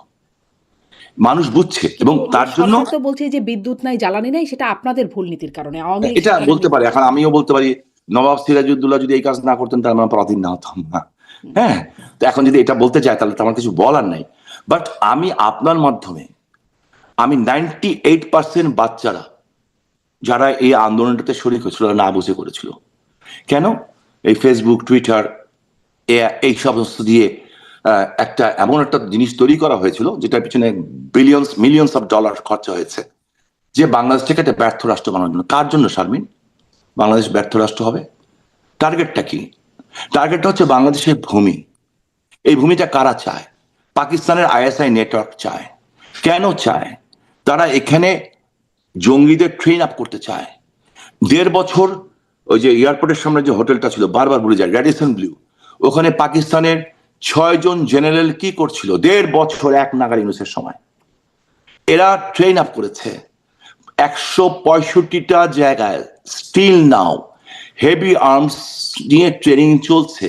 [SPEAKER 2] মানুষ বুঝছে এবং
[SPEAKER 1] কিন্তু
[SPEAKER 2] তার জন্য
[SPEAKER 1] সরকার তো বলছে যে বিদ্যুৎ নাই, জ্বালানি নাই, সেটা আপনাদের ভুল নীতির কারণে। আওয়ামী লীগ
[SPEAKER 2] এটা
[SPEAKER 1] সরকারের
[SPEAKER 2] বলতে
[SPEAKER 1] নীতির
[SPEAKER 2] পারে। এখন
[SPEAKER 1] কারণে।
[SPEAKER 2] আমিও বলতে পারি নবাব সিরাজউদ্দৌলা যদি এই কাজ না করতেন তাহলে আমরা পরাধীন না হতাম না।
[SPEAKER 1] হুম।
[SPEAKER 2] হ্যাঁ, তো এখন যদি এটা বলতে চায় তাহলে তো আমার কিছু বলার নাই। বাট আমি আপনার মাধ্যমে আমি 98% বাচ্চারা যারা এই আন্দোলনটাতে শরিক হয়েছিল না বুঝে করেছিল। কেন? এই ফেসবুক, টুইটার এই সমস্ত দিয়ে একটা এমন একটা জিনিস তৈরি করা হয়েছিল যেটার পিছনে মিলিয়নস অফ ডলার খরচা হয়েছে, যে বাংলাদেশটাকে একটা ব্যর্থ রাষ্ট্র বানানোর জন্য। কার জন্য শারমিন বাংলাদেশ ব্যর্থ রাষ্ট্র হবে? টার্গেটটা কি? টার্গেটটা হচ্ছে বাংলাদেশের ভূমি। এই ভূমিটা কারা চায়? পাকিস্তানের আইএসআই নেটওয়ার্ক চায়। কেন চায়? তারা এখানে জঙ্গিদের ট্রেন আপ করতে চায়। 1.5 বছর ওই যে এয়ারপোর্টের সামনে যে হোটেলটা ছিল, বারবার ভুলে যায়, রেডিসন ব্লু, ওখানে পাকিস্তানের 6 জন জেনারেল কি করছিল 1.5 বছর এক নাগার ইউনুসের সময়? এরা ট্রেন আপ করেছে 165টা জায়গায়। স্টিল নাও হেভি আর্মস নিয়ে ট্রেনিং চলছে।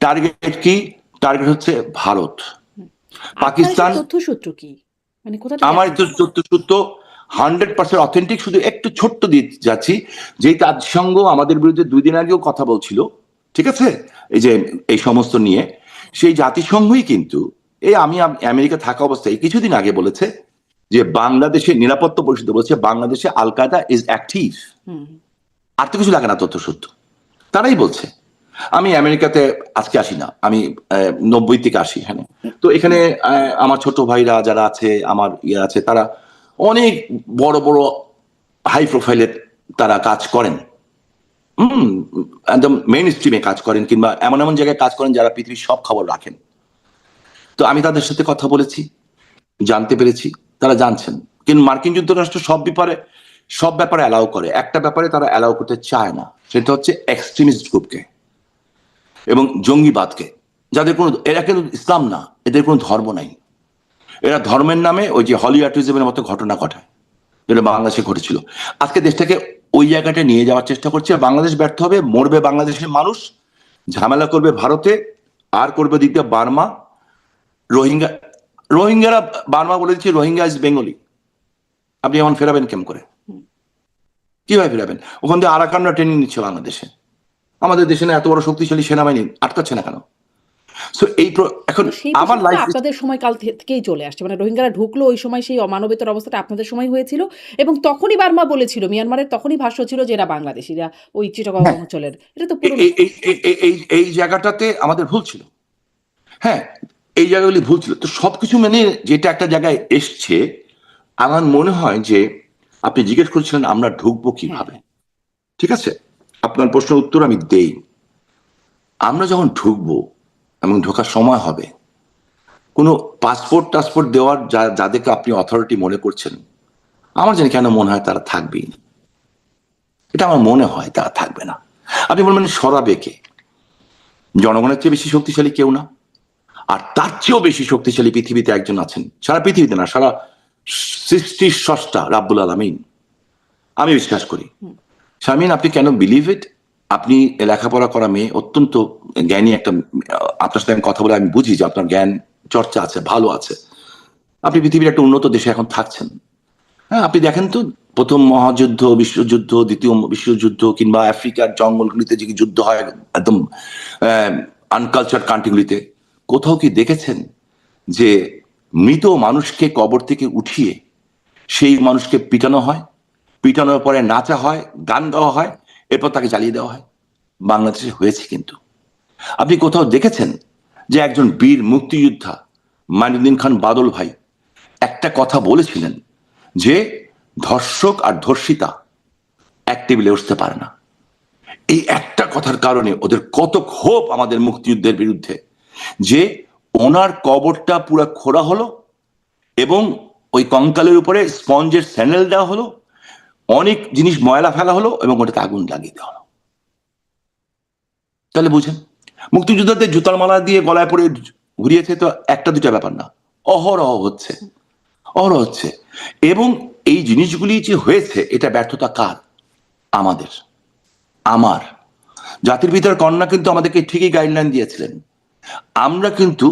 [SPEAKER 2] টার্গেট কি? টার্গেট হচ্ছে ভারত,
[SPEAKER 1] আপনার এসব
[SPEAKER 2] পাকিস্তান।
[SPEAKER 1] তথ্যসূত্র কি? মানে কোথা থেকে
[SPEAKER 2] আমার
[SPEAKER 1] আসছে?
[SPEAKER 2] তো সত্য 100% অথেন্টিক। শুধু একটু ছোট্ট দিয়ে যাচ্ছি, যে জাতিসংঘ আমাদের বিরুদ্ধে 2 দিন আগেও কথা বলছিল, ঠিক আছে, এই যে এই সমস্ত নিয়ে। সেই জাতিসংঘই কিন্তু আমি আমেরিকা থাকা অবস্থায় কিছুদিন আগে বলেছে যে বাংলাদেশের নিরাপত্তা পরিষদ বলেছে বাংলাদেশে আল কায়দা ইজ অ্যাক্টিভ।
[SPEAKER 1] হুম।
[SPEAKER 2] আর তো কিছু লাগে না, তথ্য সত্য তারাই বলছে। আমি আমেরিকাতে আজকে আসি না, আমি 90 থেকে আসি এখানে। তো এখানে আমার ছোট ভাইরা যারা আছে, আমার ইয়ে আছে, তারা অনেক বড় বড় হাই প্রোফাইলের তারা কাজ করেন। একদম মেইন স্ট্রিমে কাজ করেন, কিংবা এমন এমন জায়গায় কাজ করেন যারা পৃথিবীর সব খবর রাখেন। তো আমি তাদের সাথে কথা বলেছি, জানতে পেরেছি তারা জানছেন। কিন্তু মার্কিন যুক্তরাষ্ট্র সব ব্যাপারে অ্যালাউ করে, একটা ব্যাপারে তারা অ্যালাউ করতে চায় না, সেটা হচ্ছে এক্সট্রিমিস্ট গ্রুপকে এবং জঙ্গিবাদকে। এরা কিন্তু ইসলাম না, এদের কোনো ধর্ম নাই। এরা ধর্মের নামে ওই যে হলিউডিজমের মতো ঘটনা ঘটায়, যেটা বাংলাদেশে ঘটেছিল। আজকে দেশটাকে ওই জায়গাটা নিয়ে যাওয়ার চেষ্টা করছে। বাংলাদেশ ব্যর্থ হবে, মরবে বাংলাদেশের মানুষ, ঝামেলা করবে ভারতে, আর করবে দিকটা বার্মা। রোহিঙ্গা রোহিঙ্গারা, বার্মা বলে দিচ্ছে রোহিঙ্গা ইজ বেঙ্গলি। আপনি এখন ফেরাবেন কেমন করে? কিভাবে ফেরাবেন? ওখান থেকে আরাকানরা ট্রেনিং নিচ্ছে বাংলাদেশে। আমাদের দেশে না এত বড় শক্তিশালী সেনাবাহিনী আটকাচ্ছে না কেন? সো এখন
[SPEAKER 1] তো সেই
[SPEAKER 2] আমার
[SPEAKER 1] প্রসঙ্গটা
[SPEAKER 2] লাইফ
[SPEAKER 1] আপনাদের সময়কাল থেকেই চলে আসছে। মানে রোহিঙ্গারা ঢুকলো ওই সময় সেই অমানবিকতার অবস্থাটা আপনাদের সময় হয়েছিল এবং তখনই বার্মা বলেছিল, মিয়ানমারের তখনই ভাষ্য ছিল যে এরা বাংলাদেশীরা, ওই চিটাগং অঞ্চলের। এটা তো পুরনো কথা।
[SPEAKER 2] এই জায়গাটাতে আমাদের ভুল ছিল। হ্যাঁ, এই জায়গাগুলি ভুল ছিল। তো সবকিছু মেনে যেটা একটা জায়গায় এসছে, আমার মনে হয় যে আপনি জিজ্ঞেস করছিলেন আমরা ঢুকবো
[SPEAKER 1] হ্যাঁ,
[SPEAKER 2] কিভাবে।
[SPEAKER 1] হ্যাঁ।
[SPEAKER 2] ঠিক আছে, আপনার প্রশ্নের উত্তর আমি দেই। আমরা যখন ঢুকবো এবং ঢোকার সময় হবে, কোনো টাসপোর্ট দেওয়ার যাদেরকে আপনি অথরিটি মনে করছেন, আমার জানি কেন মনে হয় তারা থাকবেই না। এটা আমার মনে হয় তারা থাকবে না। আপনি বলবেন সরাবে কে? জনগণের চেয়ে বেশি শক্তিশালী কেউ না। আর তার চেয়েও বেশি শক্তিশালী পৃথিবীতে একজন আছেন, সারা পৃথিবীতে না, সারা সৃষ্টির স্রষ্টা রাব্বুল আলামিন। আমি বিশ্বাস করি। শারমিন, আপনি কেন বিলিভ ইট? আপনি লেখাপড়া করা মেয়ে, অত্যন্ত জ্ঞানী একটা। আপনার সাথে আমি কথা বলে আমি বুঝি যে আপনার জ্ঞান চর্চা আছে, ভালো আছে। আপনি পৃথিবীর একটা উন্নত দেশে এখন থাকছেন। হ্যাঁ, আপনি দেখেন তো, প্রথম মহাযুদ্ধ, বিশ্বযুদ্ধ, দ্বিতীয় বিশ্বযুদ্ধ, কিংবা আফ্রিকার জঙ্গলগুলিতে যে যুদ্ধ হয় একদম আনকালচার কান্ট্রিগুলিতে, কোথাও কি দেখেছেন যে মৃত মানুষকে কবর থেকে উঠিয়ে সেই মানুষকে পিটানো হয়, পিটানোর পরে নাচা হয়, গান গাওয়া হয়, এরপর তাকে জ্বালিয়ে দেওয়া হয়? বাংলাদেশে হয়েছে কিন্তু। আপনি কোথাও দেখেছেন যে একজন বীর মুক্তিযোদ্ধা মাইনুদ্দিন খান বাদল ভাই একটা কথা বলেছিলেন যে ধর্ষক আর ধর্ষিতা এক টেবিলে উঠতে পারে না? এই একটা কথার কারণে ওদের কত ক্ষোভ আমাদের মুক্তিযুদ্ধের বিরুদ্ধে, যে ওনার কবরটা পুরো খোঁড়া হলো এবং ওই কঙ্কালের উপরে স্পঞ্জের স্যান্ডেল দেওয়া হলো, অনেক জিনিস ময়লা ফেলা হলো এবং ওটাতে আগুন লাগিয়ে দেওয়া হলো। তাহলে বুঝেন, মুক্তিযোদ্ধাদের জুতার মালা দিয়ে গলায় পড়ে ঘুরিয়েছে তো একটা দুটা ব্যাপার না, অহরহ হচ্ছে, অহরহ হচ্ছে। এবং এই জিনিসগুলি যে হয়েছে, এটা ব্যর্থতা কার? আমাদের, আমার। জাতির পিতার কন্যা কিন্তু আমাদেরকে ঠিকই গাইডলাইন দিয়েছিলেন। আমরা কিন্তু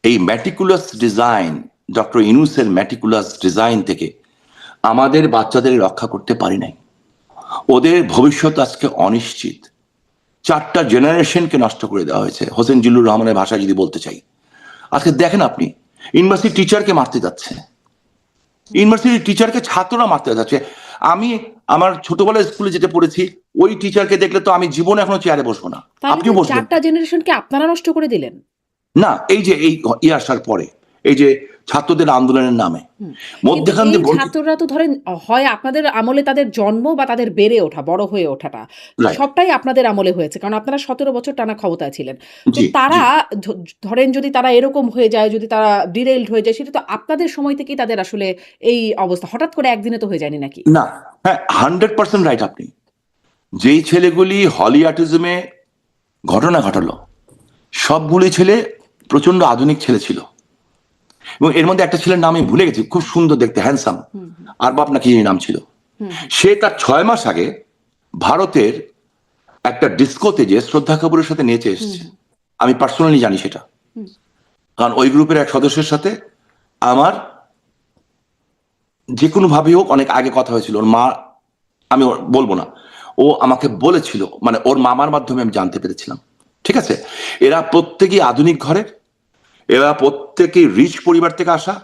[SPEAKER 2] এই ম্যাটিকুলাস ডিজাইন, ডক্টর ইউনূসের ম্যাটিকুলাস ডিজাইন থেকে আমাদের বাচ্চাদের রক্ষা করতে পারি নাই। ওদের ভবিষ্যৎ আজকে অনিশ্চিত। 4টা জেনারেশনকে নষ্ট করে দেওয়া হয়েছে। হোসেন জিল্লুর রহমানের ভাষায় যদি বলতে চাই, আজকে দেখেন আপনি ইউনিভার্সিটি টিচারকে মারতে যাচ্ছে, ইউনিভার্সিটি টিচারকে ছাত্ররা মারতে যাচ্ছে। আমি আমার ছোটবেলায় স্কুলে যেটা পড়েছি, ওই টিচারকে দেখলে তো আমি জীবনে এখনো চেয়ারে বসবো না।
[SPEAKER 1] তাহলে
[SPEAKER 2] আপনিও বসবেন
[SPEAKER 1] 4টা জেনারেশনকে আপনারা নষ্ট করে দিলেন।
[SPEAKER 2] না? এই যে এই আসার পরে, এই যে ছাত্রদের আন্দোলনের নামে
[SPEAKER 1] কিন্তু
[SPEAKER 2] মধ্যখান
[SPEAKER 1] এই
[SPEAKER 2] দিয়ে
[SPEAKER 1] ছাত্ররা তো ধরেন হয় আপনাদের আমলে তাদের জন্ম বা তাদের বেড়ে ওঠা, বড় হয়ে ওঠাটা
[SPEAKER 2] রাইট,
[SPEAKER 1] সবটাই আপনাদের আমলে হয়েছে, কারণ আপনারা 17 বছর টানা ক্ষমতায় ছিলেন। তো
[SPEAKER 2] জি
[SPEAKER 1] তারা
[SPEAKER 2] জি
[SPEAKER 1] ধরেন যদি তারা এরকম হয়ে যায়, যদি তারা ডিরেইলড হয়ে যায়, সেটা তো আপনাদের সময় থেকেই তাদের আসলে এই অবস্থা, হঠাৎ করে একদিনে তো হয়ে যায়নি নাকি?
[SPEAKER 2] না, হ্যাঁ 100% রাইট আপনি। যেই ছেলেগুলি হলিয়াটিজমে ঘটনা ঘটালো, সবগুলি ছেলে প্রচন্ড আধুনিক ছেলে ছিল, এবং এর মধ্যে একটা ছেলের নাম আমি ভুলে গেছি, খুব সুন্দর দেখতে, হ্যান্ডসাম, আর বাপ নাকি নাম ছিল। সে তার 6 মাস আগে ভারতের একটা ডিস্কোতে যে শ্রদ্ধা কাপুরের সাথে নেচে এসেছে। আমি পার্সোনালি জানি সেটা, কারণ ওই গ্রুপের এক সদস্যের সাথে আমার যে কোনো ভাবেই হোক অনেক আগে কথা হয়েছিল। ওর মা, আমি বলবো না, ও আমাকে বলেছিল, মানে ওর মামার মাধ্যমে আমি জানতে পেরেছিলাম। ঠিক আছে, এরা প্রত্যেকেই আধুনিক ঘরের, এরা প্রত্যেকেই রিচ পরিবার থেকে আসা।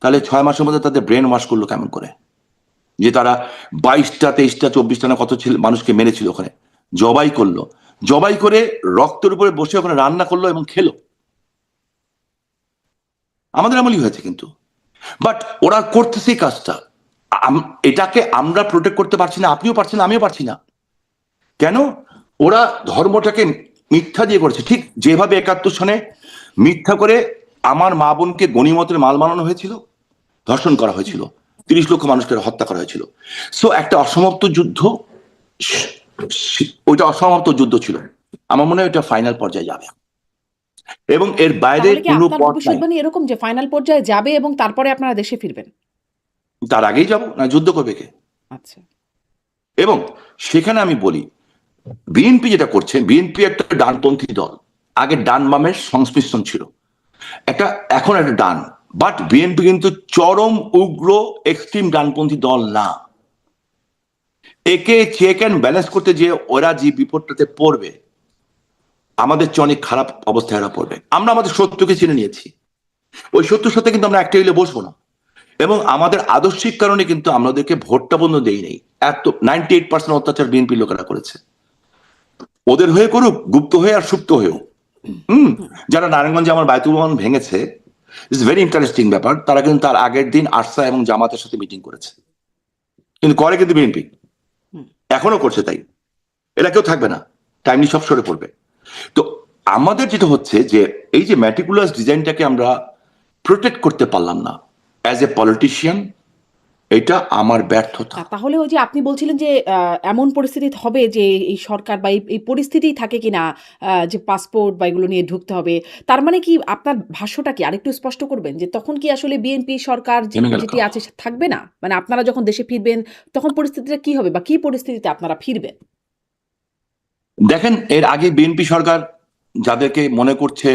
[SPEAKER 2] তাহলে 6 মাসের মধ্যে তাদের ব্রেন ওয়াশ করলো কেমন করে, যে তারা 22টা 23টা 24টা না কত মানুষকে মেরেছিল ওখানে, জবাই করলো, জবাই করে রক্তের উপরে বসে ওখানে রান্না করলো এবং খেলো। আমাদের আমলই হয়েছে কিন্তু, বাট ওরা করতেছে এই কাজটা। এটাকে আমরা প্রোটেক্ট করতে পারছি না, আপনিও পারছেন না, আমিও পারছি না। কেন? ওরা ধর্মটাকে মিথ্যা দিয়ে করেছে, ঠিক যেভাবে 71 সনে মিথ্যা করে আমার মা বোনকে গণিমতের মাল বানানো হয়েছিল, ধর্ষণ করা হয়েছিল, 30 লক্ষ মানুষকে হত্যা করা হয়েছিল। সো একটা অসমাপ্ত যুদ্ধ, ওইটা অসমাপ্ত যুদ্ধ ছিল। আমার মনে হয় ওইটা ফাইনাল পর্যায়ে যাবে, এবং এর বাইরে
[SPEAKER 1] তাহলে কি
[SPEAKER 2] কোনো
[SPEAKER 1] আপনার
[SPEAKER 2] পথ নাই।
[SPEAKER 1] ভবিষ্যৎবাণী এরকম যে ফাইনাল পর্যায়ে যাবে এবং তারপরে আপনারা দেশে ফিরবেন?
[SPEAKER 2] তার আগেই যাব না, যুদ্ধ করবে কে?
[SPEAKER 1] আচ্ছা।
[SPEAKER 2] এবং সেখানে আমি বলি, বিএনপি যেটা করছে, বিএনপি একটা ডানপন্থী দল, আগে ডান বামের সংমিশ্রণ ছিল, এখন একটা ডান, বাট বিএনপি কিন্তু চরম উগ্র এক্সট্রিম ডানপন্থী দল না। একে চেক অ্যান্ড ব্যালেন্স করতে যে ওরা যে বিপদটাতে পড়বে, আমাদের চেয়ে অনেক খারাপ অবস্থায় এরা পড়বে। আমরা আমাদের শত্রুকে চিনে নিয়েছি, ওই শত্রুর সাথে কিন্তু আমরা একটা হইলে বসবো না, এবং আমাদের আদর্শিক কারণে কিন্তু আমাদেরকে ভোটটা বন্ধ দেই নেই। এত 98% অত্যাচার বিএনপি লোকেরা করেছে, ওদের হয়ে করুক, গুপ্ত হয়ে আর সুপ্ত হয়েও। যারা নারায়ণগঞ্জে আমার বায়তুল ভবন ভেঙেছে, ইটস ভেরি ইন্টারেস্টিং ব্যাপার, তারা কিন্তু তার আগের দিন আরসা এবং জামাতের সাথে মিটিং করেছে, কিন্তু করে কিন্তু বিএনপি, এখনো করছে। তাই এরা কেউ থাকবে না, টাইমলি সব সরে পড়বে। তো আমাদের যেটা হচ্ছে যে এই যে ম্যাটিকুলাস ডিজাইনটাকে আমরা প্রোটেক্ট করতে পারলাম না অ্যাজ এ পলিটিশিয়ান, এটা আমার ব্যর্থতা।
[SPEAKER 1] তাহলে ওই যে আপনি বলছিলেন যে এমন পরিস্থিতি হবে যে এই সরকার বা এই পরিস্থিতিই থাকে কিনা, যে পাসপোর্ট বা এগুলো নিয়ে ঢুকতে হবে, তার মানে কি আপনার ভাষ্যটা কি আরেকটু স্পষ্ট করবেন, যে তখন কি আসলে বিএনপি সরকার
[SPEAKER 2] থেমে গেল
[SPEAKER 1] যেটি
[SPEAKER 2] তো।
[SPEAKER 1] আছে থাকবে না? মানে আপনারা যখন দেশে ফিরবেন তখন পরিস্থিতিটা কি হবে, বা কি পরিস্থিতিতে আপনারা ফিরবেন?
[SPEAKER 2] দেখেন, এর আগে বিএনপি সরকার যাদেরকে মনে করছে,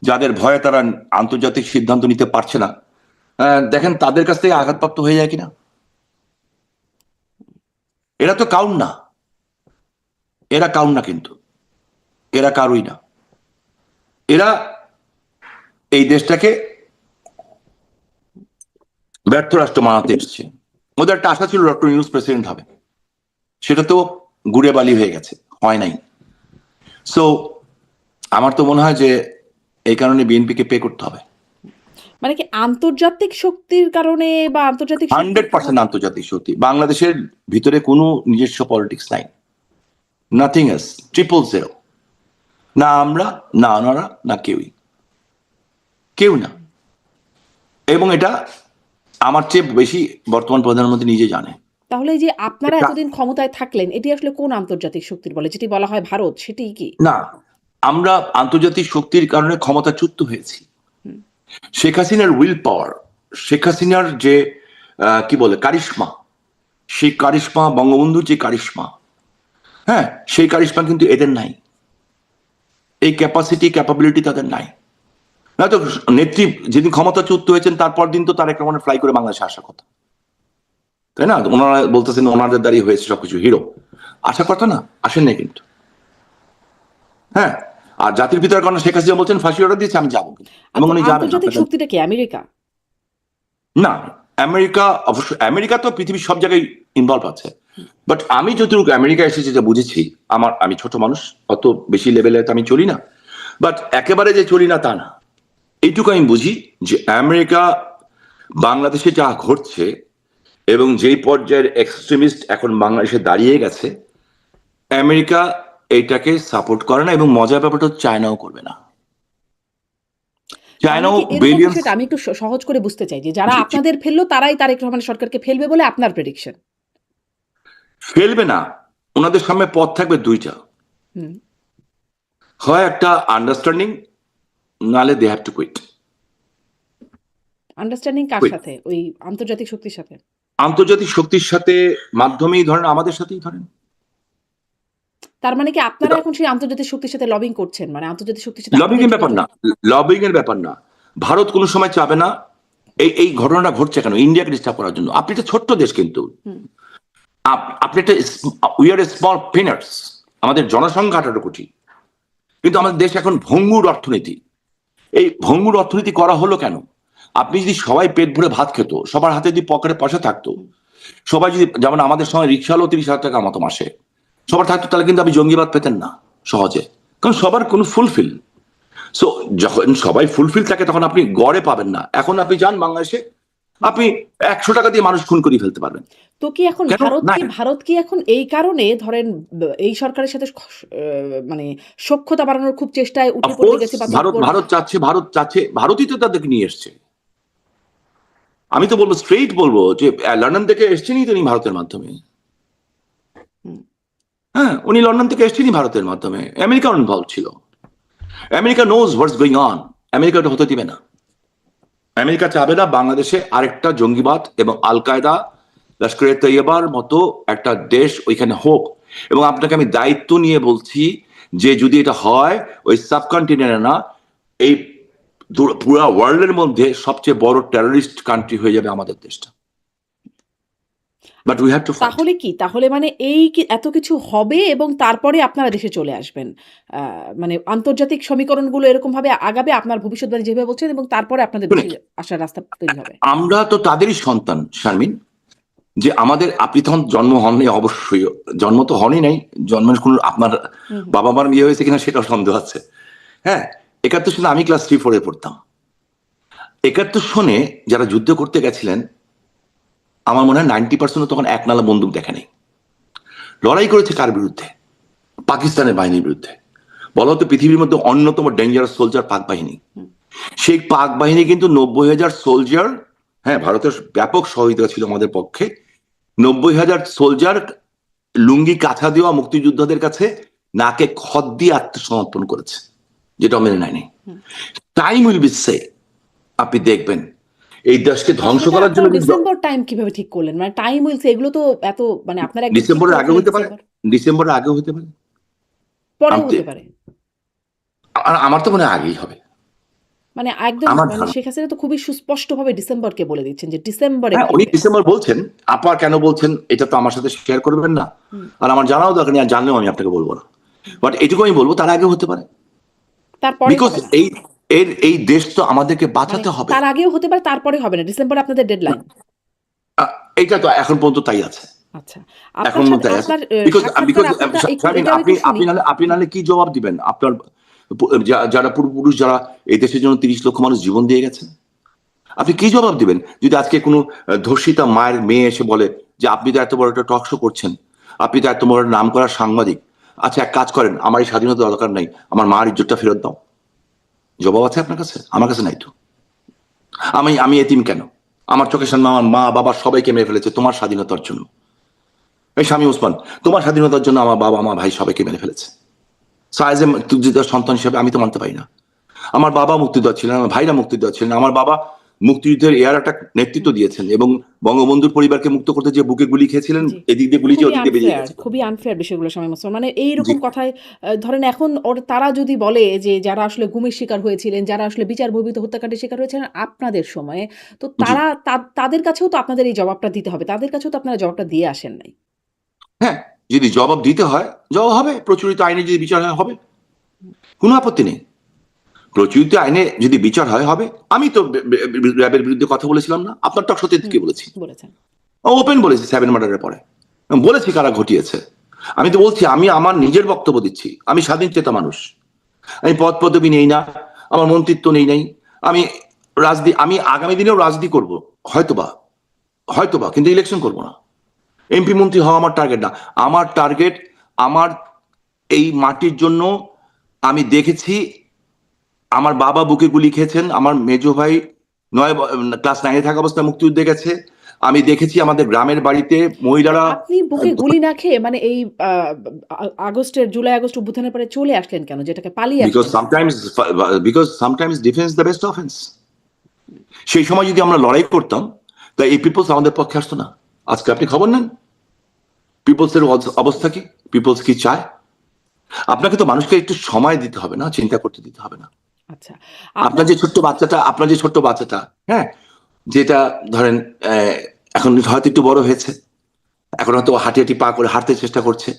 [SPEAKER 2] যাদের ভয়ে তারা আন্তর্জাতিক সিদ্ধান্ত নিতে পারছে না, দেখেন তাদের কাছ থেকে আঘাতপ্রাপ্ত হয়ে যায় কিনা। এরা তো কাউন না, এরা কাউন না, কিন্তু এরা কারুই না। এরা এই দেশটাকে ব্যর্থ রাষ্ট্র বানাতে এসছে। ওদের একটা আশা ছিল ডক্টর ইউনূস প্রেসিডেন্ট হবে, সেটা তো গুড়ে বালি হয়ে গেছে, হয় নাই। সো আমার তো মনে হয় যে এই কারণে বিএনপিকে পে করতে হবে।
[SPEAKER 1] মানে কি আন্তর্জাতিক শক্তির কারণে বা আন্তর্জাতিক শক্তির
[SPEAKER 2] 100% আন্তর্জাতিক শক্তি। বাংলাদেশের ভিতরে কোনো নিজস্ব পলিটিক্স নাই, নাথিং এলস, 000। না আমরা, না ওনারা, না কেউই, কেউ না। এবং এটা আমার চেয়ে বেশি বর্তমান প্রধানমন্ত্রী নিজে জানে।
[SPEAKER 1] তাহলে এই যে আপনারা এতদিন ক্ষমতায় থাকলেন, এটি আসলে কোন আন্তর্জাতিক শক্তির বলে, যেটি বলা হয় ভারত, সেটি কি?
[SPEAKER 2] না, আমরা আন্তর্জাতিক শক্তির কারণে ক্ষমতাচ্যুত হয়েছি। শেখ হাসিনার উইল পাওয়ার, শেখ হাসিনার যে কি বলে কারিশমা, সেই কারিশমা, বঙ্গবন্ধুর যে কারিশমা, হ্যাঁ সেই কারিশমা কিন্তু এদের নাই, এই ক্যাপাসিটি ক্যাপাবিলিটি তাদের নাই। নয়তো নেত্রী যেদিন ক্ষমতাচ্যুত হয়েছেন তারপর দিন তো তারেক রহমানের ফ্লাই করে বাংলাদেশে আসার কথা, তাই না? ওনারা বলতেছেন ওনাদের দাঁড়িয়ে হয়েছে সবকিছু, হিরো আসার কথা না, আসেন নাই কিন্তু। হ্যাঁ, আর জাতির পিতার কারণে শেখ হাসিনা বলছেন ফাঁসি অর্ডার দিয়েছে, আমি যাবো কিন্তু, এবং
[SPEAKER 1] আচ্ছা,
[SPEAKER 2] উনি যাবেন।
[SPEAKER 1] আন্তর্জাতিক শক্তিটা কি আমেরিকা?
[SPEAKER 2] না, আমেরিকা অবশ্য, আমেরিকা তো পৃথিবীর সব জায়গায় ইনভলভ আছে, বাট আমি যতটুকু আমেরিকা এসে যেটা বুঝেছি, আমি ছোট মানুষ, অত বেশি লেভেলে তো আমি চলি না, বাট একেবারে যে চলি না তা না, এইটুকু আমি বুঝি যে আমেরিকা বাংলাদেশে যা ঘটছে এবং যেই পর্যায়ের এক্সট্রিমিস্ট এখন বাংলাদেশে দাঁড়িয়ে গেছে, আমেরিকা এইটাকে সাপোর্ট করে না, এবং মজার ব্যাপারটা চায়নাও করবে না।
[SPEAKER 1] তার
[SPEAKER 2] চায়নাও
[SPEAKER 1] মানে কি এরকম
[SPEAKER 2] বিলিয়ন্স,
[SPEAKER 1] বিষয়টা আমি একটু সহজ করে বুঝতে চাই যে যারা আপনাদের ফেললো তারাই তারেক রহমান সরকারকে ফেলবে বলে আপনার প্রেডিকশন?
[SPEAKER 2] ফেলবে না, ওনাদের সামনে পথ থাকবে দুইটা,
[SPEAKER 1] হুম।
[SPEAKER 2] হয় একটা আন্ডারস্ট্যান্ডিং, নালে they have to quit.
[SPEAKER 1] Understanding কার
[SPEAKER 2] Wait.
[SPEAKER 1] সাথে? ওই আন্তর্জাতিক শক্তির সাথে?
[SPEAKER 2] আন্তর্জাতিক শক্তির সাথে মাধ্যমেই ধরেন, আমাদের সাথেই ধরেন।
[SPEAKER 1] তার মানে কি আপনারা এখন সেই আন্তর্জাতিক শক্তির সাথে লবিং করছেন, মানে আন্তর্জাতিক শক্তির সাথে
[SPEAKER 2] লবিং এর ব্যাপার না, লবিং এর ব্যাপার না, ভারত কোনো সময় চাবে না এই এই ঘটনাটা ঘটছে কেন ইন্ডিয়াকে ডিস্টার্ব করার জন্য। আপনি একটা ছোট্ট দেশ কিন্তু, আপনি একটা, উই আর স্মল পিনার্স, আমাদের জনসংখ্যা 18 কোটি, কিন্তু আমাদের দেশ এখন ভঙ্গুর অর্থনীতি। এই ভঙ্গুর অর্থনীতি করা হলো কেন? আপনি যদি সবাই পেট ভরে ভাত খেত, সবার হাতে যদি পকেটে পয়সা থাকতো, সবাই যদি, যেমন আমাদের সময় রিক্সালো 30,000 টাকা মতো মাসে সবার থাকতো, তাহলে কিন্তু আপনি জঙ্গিবাদ পেতেন না সহজে, কারণ সবার কোনো ফুলফিল। সো যখন সবাই ফুলফিল থাকে তখন আপনি গড়ে পাবেন না। এখন আপনি যান বাংলাদেশে, আপনি 100 টাকা দিয়ে মানুষ খুন করে ফেলতে পারবেন।
[SPEAKER 1] তো কি এখন
[SPEAKER 2] কেন?
[SPEAKER 1] ভারত কি এখন এই কারণে ধরেন এই সরকারের সাথে মানে সখ্যতা বাড়ানোর খুব চেষ্টায় উঠে পড়ে গেছে বা
[SPEAKER 2] ভারতই তো তাদেরকে নিয়ে এসছে। আমি তো বলবো, স্ট্রেইট বলবো যে লন্ডন থেকে এসছেনই তিনি ভারতের মাধ্যমে। হ্যাঁ, উনি লন্ডন থেকে এসছেনই ভারতের মাধ্যমে। আমেরিকা ইনভলভ ছিল। America knows what's going on. America এটা হতে দিবে না। আমেরিকা চাবে না বাংলাদেশে আরেকটা জঙ্গিবাদ এবং আল কায়দা, লস্করে তৈয়বার মতো একটা দেশ ওইখানে হোক। এবং আপনাকে আমি দায়িত্ব নিয়ে বলছি যে যদি এটা হয়, ওই সাবকন্টিনেন্টে না, এই পুরো ওয়ার্ল্ডের মধ্যে সবচেয়ে বড় টেররিস্ট কান্ট্রি হয়ে যাবে আমাদের দেশটা। But we have to fight.
[SPEAKER 1] তাহলে মানে এই এত কিছু হবে এবং তারপরে আপনারা দেশে চলে আসবেন, মানে আন্তর্জাতিক সমীকরণগুলো এরকম ভাবে আগাবে আপনার ভবিষ্যৎবাণী যেভাবে বলছেন, এবং তারপরে আপনাদের দেশে আসার রাস্তা তৈরি হবে।
[SPEAKER 2] আমরা তো তাদেরই সন্তান শারমিন, যে আমাদের, আপনি তখন জন্ম হননি, অবশ্যই জন্ম তো হনই নাই, জন্মের কোনো আপনার বাবা মার বিয়ে হয়েছে কিনা সেটাও সন্দেহ আছে। হ্যাঁ, 71 সনে আমি ক্লাস 3-4 পড়তাম। 71 সনে যারা যুদ্ধ করতে গেছিলেন, আমার মনে হয় 90% তখন এক নালা বন্দুক দেখে নেই। লড়াই করেছে কার বিরুদ্ধে? পাকিস্তানের বাহিনীর বিরুদ্ধে। বলা হতো পৃথিবীর মধ্যে অন্যতম ডেঞ্জারাস সোলজার পাক বাহিনী। সেই পাক বাহিনী কিন্তু 90,000 সোলজার, হ্যাঁ, ভারতের ব্যাপক সহযোগিতা ছিল আমাদের পক্ষে। 90,000 সোলজার লুঙ্গি কাঁথা দেওয়া মুক্তিযোদ্ধাদের কাছে নাকে খত দিয়ে আত্মসমর্পণ করেছে, যেটা মেনে নেয়নি। টাইম উইল বি সে, আপনি দেখবেন এই দেশকে ধ্বংস করার জন্য।
[SPEAKER 1] ডিসেম্বর টাইম কিভাবে ঠিক করলেন? মানে টাইম উইলস এগুলো তো এত, মানে আপনারা
[SPEAKER 2] ডিসেম্বরের আগে হতে পারে, ডিসেম্বরের আগে হতে পারে,
[SPEAKER 1] পরেও হতে পারে।
[SPEAKER 2] আমার তো মনে হয় আগেই হবে।
[SPEAKER 1] মানে একদম, মানে শেখ হাসিনা তো খুবই সুস্পষ্টভাবে ডিসেম্বরকে বলে দিচ্ছেন যে ডিসেম্বরে।
[SPEAKER 2] হ্যাঁ, উনি ডিসেম্বর বলছেন। আপা কেন বলছেন এটা তো আমার সাথে শেয়ার করবেন না, আর আমার জানাও দরকার নেই, আর জানলেও আমি আপনাকে বলবো না। বাট এটুকু আমি বলবো, তার আগে হতে পারে, বিকজ এই দেশ তো আমাদেরকে বাঁচাতে হবে।
[SPEAKER 1] তার আগেও হতে পারে, তারপরে হবে না। ডিসেম্বর আপনাদের ডেডলাইন।
[SPEAKER 2] এইটা তো এখন পর্যন্ত তাই আছে।
[SPEAKER 1] আচ্ছা,
[SPEAKER 2] এখন তাই আছে। আপনি নাহলে কি জবাব দিবেন? আপনার যারা পূর্বপুরুষ, যারা এই দেশের জন্য 30 লক্ষ মানুষ জীবন দিয়ে গেছেন, আপনি কি জবাব দিবেন যদি আজকে কোনো ধর্ষিতা মায়ের মেয়ে এসে বলে যে আপনি তো এত বড় একটা টক শো করছেন, আপনি তো এত বড় নাম করা সাংবাদিক, আচ্ছা এক কাজ করেন, আমার এই স্বাধীনতা দরকার নাই, আমার মার ইজ্জতটা ফেরত দাও। জবাব আছে আপনার কাছে? আমার কাছে নাই তো। আমি এতিম কেন? আমার চোখের সামনে আমার মা বাবা সবাইকে মেরে ফেলেছে তোমার স্বাধীনতার জন্য। এই স্বামী ওসমান, তোমার স্বাধীনতার জন্য আমার বাবা মা ভাই সবাইকে মেরে ফেলেছে। সাইজে মুক্তিযোদ্ধার সন্তান হিসেবে আমি তো মানতে পারি না। আমার বাবা মুক্তিযোদ্ধা ছিলেন, আমার ভাইরা মুক্তিযোদ্ধা ছিলেন, আমার বাবা মুক্তিযুদ্ধের এয়ার অ্যাটাক নেতৃত্ব দিয়েছেন এবং বঙ্গবন্ধুর পরিবারকে মুক্ত করতে যে বুকে গুলি খেয়েছিলেন,
[SPEAKER 1] জি।
[SPEAKER 2] এদিক দিয়ে গুলি যে ওদিক দিয়ে বেরিয়ে গেছে।
[SPEAKER 1] খুবই আনফেয়ার বিষয়গুলো শামীম ওসমান। মানে এইরকম
[SPEAKER 2] জি
[SPEAKER 1] কথায় ধরেন এখন তারা যদি বলে যে যারা আসলে গুমের শিকার হয়েছিলেন, যারা আসলে বিচার বহির্ভূত হত্যাকাণ্ডের শিকার হয়েছিলেন আপনাদের সময়ে, তো
[SPEAKER 2] জি
[SPEAKER 1] তারা তাদের কাছেও তো আপনাদের এই জবাবটা দিতে হবে। তাদের কাছেও তো আপনারা জবাবটা দিয়ে আসেন নাই।
[SPEAKER 2] হ্যাঁ, যদি জবাব দিতে হয় জবাব হবে, প্রচলিত আইনে যদি বিচার হয় হবে, কোনো আপত্তি নেই। প্রচলিত আইনে যদি বিচার হয় হবে। আমি তো র্যাবের বিরুদ্ধে কথা বলেছিলাম না, আপনার টক শোতে
[SPEAKER 1] হুম,
[SPEAKER 2] কি বলেছি,
[SPEAKER 1] বলেছেন।
[SPEAKER 2] ওপেন বলেছি 7 মার্ডারের পরে বলেছি কারা ঘটিয়েছে। আমি তো বলছি, আমি আমার নিজের বক্তব্য দিচ্ছি, আমি স্বাধীন চেতা মানুষ, আমি পদ পদবি নেই না, আমার মন্ত্রিত্ব নেই নাই, আমি আমি আগামী দিনেও রাজনীতি করব, হয়তোবা হয়তোবা, কিন্তু ইলেকশন করব না। এমপি মন্ত্রী হওয়া আমার টার্গেট না। আমার টার্গেট, আমার এই মাটির জন্য আমি দেখেছি আমার বাবা বুকে গুলি খেয়েছেন, আমার মেজো ভাই ক্লাস 9-এ থাকা অবস্থায় মুক্তিযুদ্ধে গেছে, আমি দেখেছি আমাদের গ্রামের বাড়িতে মহিলারা।
[SPEAKER 1] আপনি বুকে গুলি না খেয়ে মানে এই জুলাই আগস্ট অভ্যুত্থানের পরে চলে আসলেন কেন? যেটাকে পালিয়ে
[SPEAKER 2] বিকজ
[SPEAKER 1] আসলেন?
[SPEAKER 2] Sometimes defence the best offence. সেই সময় যদি আমরা লড়াই করতাম তা এই পিপলস আমাদের পক্ষে আসতো না। আজকে আপনি খবর নেন পিপলস এর অবস্থা কি, পিপলস কি চায়। আপনাকে তো মানুষকে একটু সময় দিতে হবে না, চিন্তা করতে দিতে হবে না।
[SPEAKER 1] আচ্ছা।
[SPEAKER 2] আপনার যে ছোট্ট বাচ্চাটা, হ্যাঁ, যেটা ধরেন এখন হয়তো একটু বড় হয়েছে, এখন হয়তো হাঁটি হাঁটি পা করে হাঁটতে চেষ্টা করছে,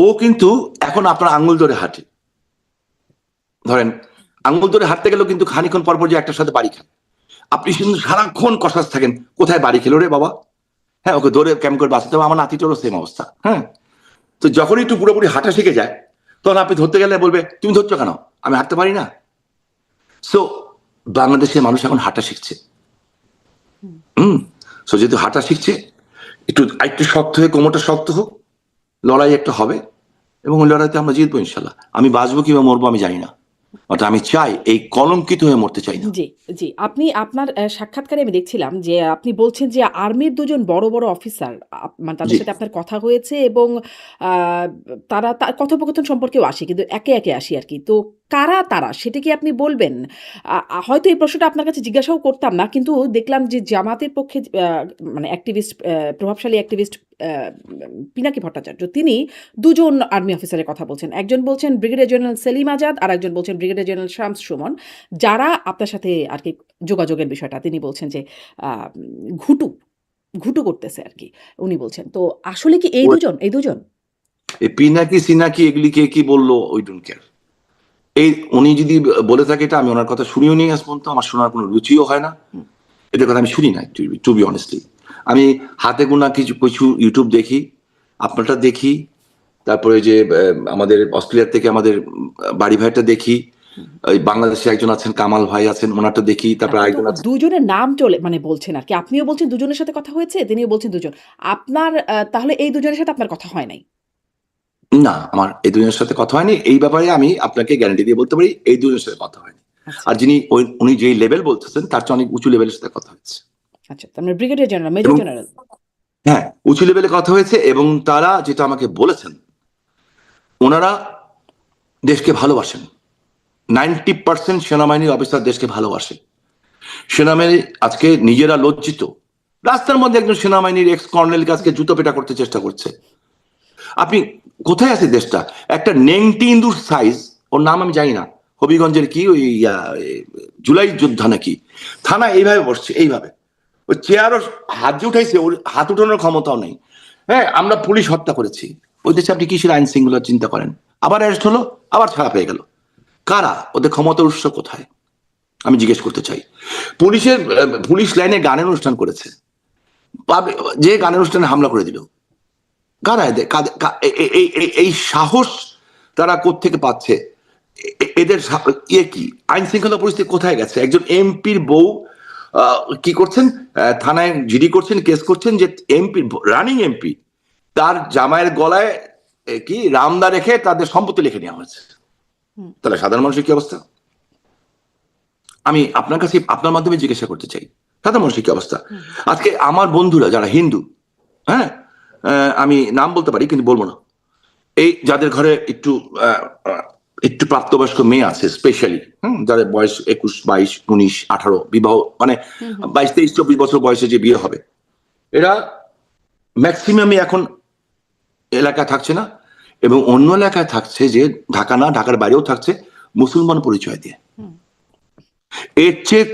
[SPEAKER 2] ও কিন্তু এখন আপনার আঙ্গুল ধরে হাঁটে। ধরেন আঙ্গুল ধরে হাঁটতে গেলেও কিন্তু খানিক্ষণ পরপর যে একটার সাথে বাড়ি খায়। আপনি কিন্তু সারাক্ষণ কষাস থাকেন, কোথায় বাড়ি খেলো রে বাবা, হ্যাঁ, ওকে ধরে কেমন করে বাঁচাতে হবে। আমার নাতিটারও সেম অবস্থা, হ্যাঁ। তো যখন একটু পুরোপুরি হাঁটা শিখে যায় তখন আপনি ধরতে গেলে বলবে তুমি ধরছো কেন, আমি হাঁটতে পারি না। সো বাংলাদেশের মানুষ এখন হাঁটা শিখছে। সো যেহেতু হাঁটা শিখছে, একটু শক্ত হয়ে, কোমরটা শক্ত হোক, লড়াই একটা হবে এবং ওই লড়াইতে আমরা জিতবো ইনশাল্লাহ। আমি বাঁচবো কিংবা মরবো আমি জানি না, অর্থাৎ আমি চাই এই কলঙ্কিত হয়ে মরতে চাই না।
[SPEAKER 1] জি, জি। আপনি আপনার সাক্ষাৎকারে আমি দেখছিলাম যে আপনি বলছেন যে আর্মির ২ জন বড়, বড় অফিসার মানে তাদের
[SPEAKER 2] জি
[SPEAKER 1] সাথে আপনার কথা হয়েছে এবং আ তারা কথোপকথন সম্পর্কেও আসি। কিন্তু একে, একে আসি আরকি। তো কারা তারা? সেটা কি আপনি বলবেন? আ আ হয়তো এই প্রশ্নটা আপনার কাছে জিজ্ঞাসাও করতাম না। কিন্তু দেখলাম যে জামাতের পক্ষে মানে প্রভাবশালী অ্যাক্টিভিস্ট আ পিনাকি ভট্টাচার্য তিনি ২ জন আর্মি অফিসারের কথা বলছেন। একজন বলছেন ব্রিগেডিয়ার জেনারেল সেলিম আজাদ, আরেকজন বলছেন ব্রিগেডিয়ার জেনারেল শামস সুমন। যারা আপনার সাথে আরকি যোগাযোগের বিষয়টা তিনি বলছেন যে আ ঘুটু, ঘুটু করতেছে আরকি উনি বলছেন। তো আসলে কি এই ২ জন? এই ২ জন?
[SPEAKER 2] এই পিনাকি সিনাকি এগুলি কে কি বললো উই ডোন্ট কেয়ার। এই উনি যদি বলে থাকে এটা, আমি ওনার কথা শুনিও নি আজ পর্যন্ত, আমার শোনার কোনো রুচিও হয় না,
[SPEAKER 1] হুম,
[SPEAKER 2] এদের কথা আমি শুনি না। টু বি অনেস্টলি আমি হাতে গোনা কিছু কিছু ইউটিউব দেখি, আপনারটা দেখি, তারপরে যে আমাদের অস্ট্রেলিয়া থেকে আমাদের বাড়ি ভাইটা দেখি,
[SPEAKER 1] হুম।
[SPEAKER 2] ওই বাংলাদেশে একজন আছেন কামাল ভাই আছেন, ওনারটা দেখি, তারপরে
[SPEAKER 1] কিন্তু
[SPEAKER 2] আরেকজন আছেন।
[SPEAKER 1] ২ জনের নাম চলে মানে বলছেন আরকি। আপনিও বলছেন ২ জনের সাথে কথা হয়েছে, তিনিও বলছেন ২ জন। আপনার তাহলে এই ২ জনের সাথে আপনার কথা হয় নাই?
[SPEAKER 2] না, আমার এই দুজনের সাথে কথা হয়নি। এই ব্যাপারে আমি আপনাকে গ্যারান্টি দিয়ে বলতে পারি এই দুজনের সাথে কথা হয়নি।
[SPEAKER 1] আচ্ছা,
[SPEAKER 2] আর উনি যেই লেভেল বলতেছেন তার চেয়ে অনেক উঁচু লেভেলের সাথে কথা হয়েছে।
[SPEAKER 1] আচ্ছা। তার মানে ব্রিগেডিয়ার জেনারেল, মেজর
[SPEAKER 2] এবং
[SPEAKER 1] জেনারেল।
[SPEAKER 2] হ্যাঁ, উঁচু লেভেলে কথা হয়েছে এবং তারা যেটা আমাকে বলেছেন, ওনারা দেশকে ভালোবাসেন। 90% সেনাবাহিনীর অফিসার দেশকে ভালোবাসে। সেনাবাহিনী আজকে নিজেরা লজ্জিত, রাস্তার মধ্যে একজন সেনাবাহিনীর এক্স কর্নেলকে আজকে জুতো পেটা করতে চেষ্টা করছে। আপনি কোথায় আছে দেশটা? একটা নেংটি ইন্দুর সাইজ, ওর নাম আমি জানি না, হবিগঞ্জের কি ওই জুলাই যোদ্ধা নাকি, থানা এইভাবে বসছে, এইভাবে ওই চেয়ারও হাত যে উঠাইছে, ওর হাত উঠানোর ক্ষমতাও নেই। হ্যাঁ, আমরা পুলিশ হত্যা করেছি। ওই দেশে আপনি কিসের আইন শৃঙ্খলা চিন্তা করেন? আবার অ্যারেস্ট হলো, আবার ছাড়া পেয়ে গেল। কারা? ওদের ক্ষমতার উৎস কোথায় আমি জিজ্ঞেস করতে চাই। পুলিশ লাইনে গানের অনুষ্ঠান করেছে, যে গানের অনুষ্ঠানে হামলা করে দিল। কারা এদের? এই সাহস তারা কোত্থেকে পাচ্ছে? এদের ইয়ে কি, আইন শৃঙ্খলা পরিস্থিতি কোথায় গেছে? একজন এমপির বউ কি করছেন, থানায় জিডি করছেন, কেস করছেন যে এমপি, রানিং এমপি, তার জামাইয়ের গলায় কি রামদা রেখে তাদের সম্পত্তি লিখে নেওয়া হয়েছে।
[SPEAKER 1] হুম,
[SPEAKER 2] তাহলে সাধারণ মানুষের কি অবস্থা? আমি আপনার কাছে আপনার মাধ্যমে জিজ্ঞাসা করতে চাই, সাধারণ মানুষের কি অবস্থা?
[SPEAKER 1] হুম।
[SPEAKER 2] আজকে আমার বন্ধুরা যারা হিন্দু, হ্যাঁ, আমি নাম বলতে পারি কিন্তু বলবো না, এই যাদের ঘরে একটু একটু প্রাপ্তবয়স্ক মেয়ে আছে স্পেশালি, যাদের বয়স 21, 22, 19, 18, বিবাহ মানে
[SPEAKER 1] হুম, হুম।
[SPEAKER 2] 22, 23, 24 বছর বয়সে যে বিয়ে হবে, এরা ম্যাক্সিমামই এখন এলাকায় থাকছে না, এবং অন্য এলাকায় থাকছে, যে ঢাকা না, ঢাকার বাইরেও থাকছে মুসলমান পরিচয় দিয়ে।
[SPEAKER 1] হুম।
[SPEAKER 2] এর চেয়ে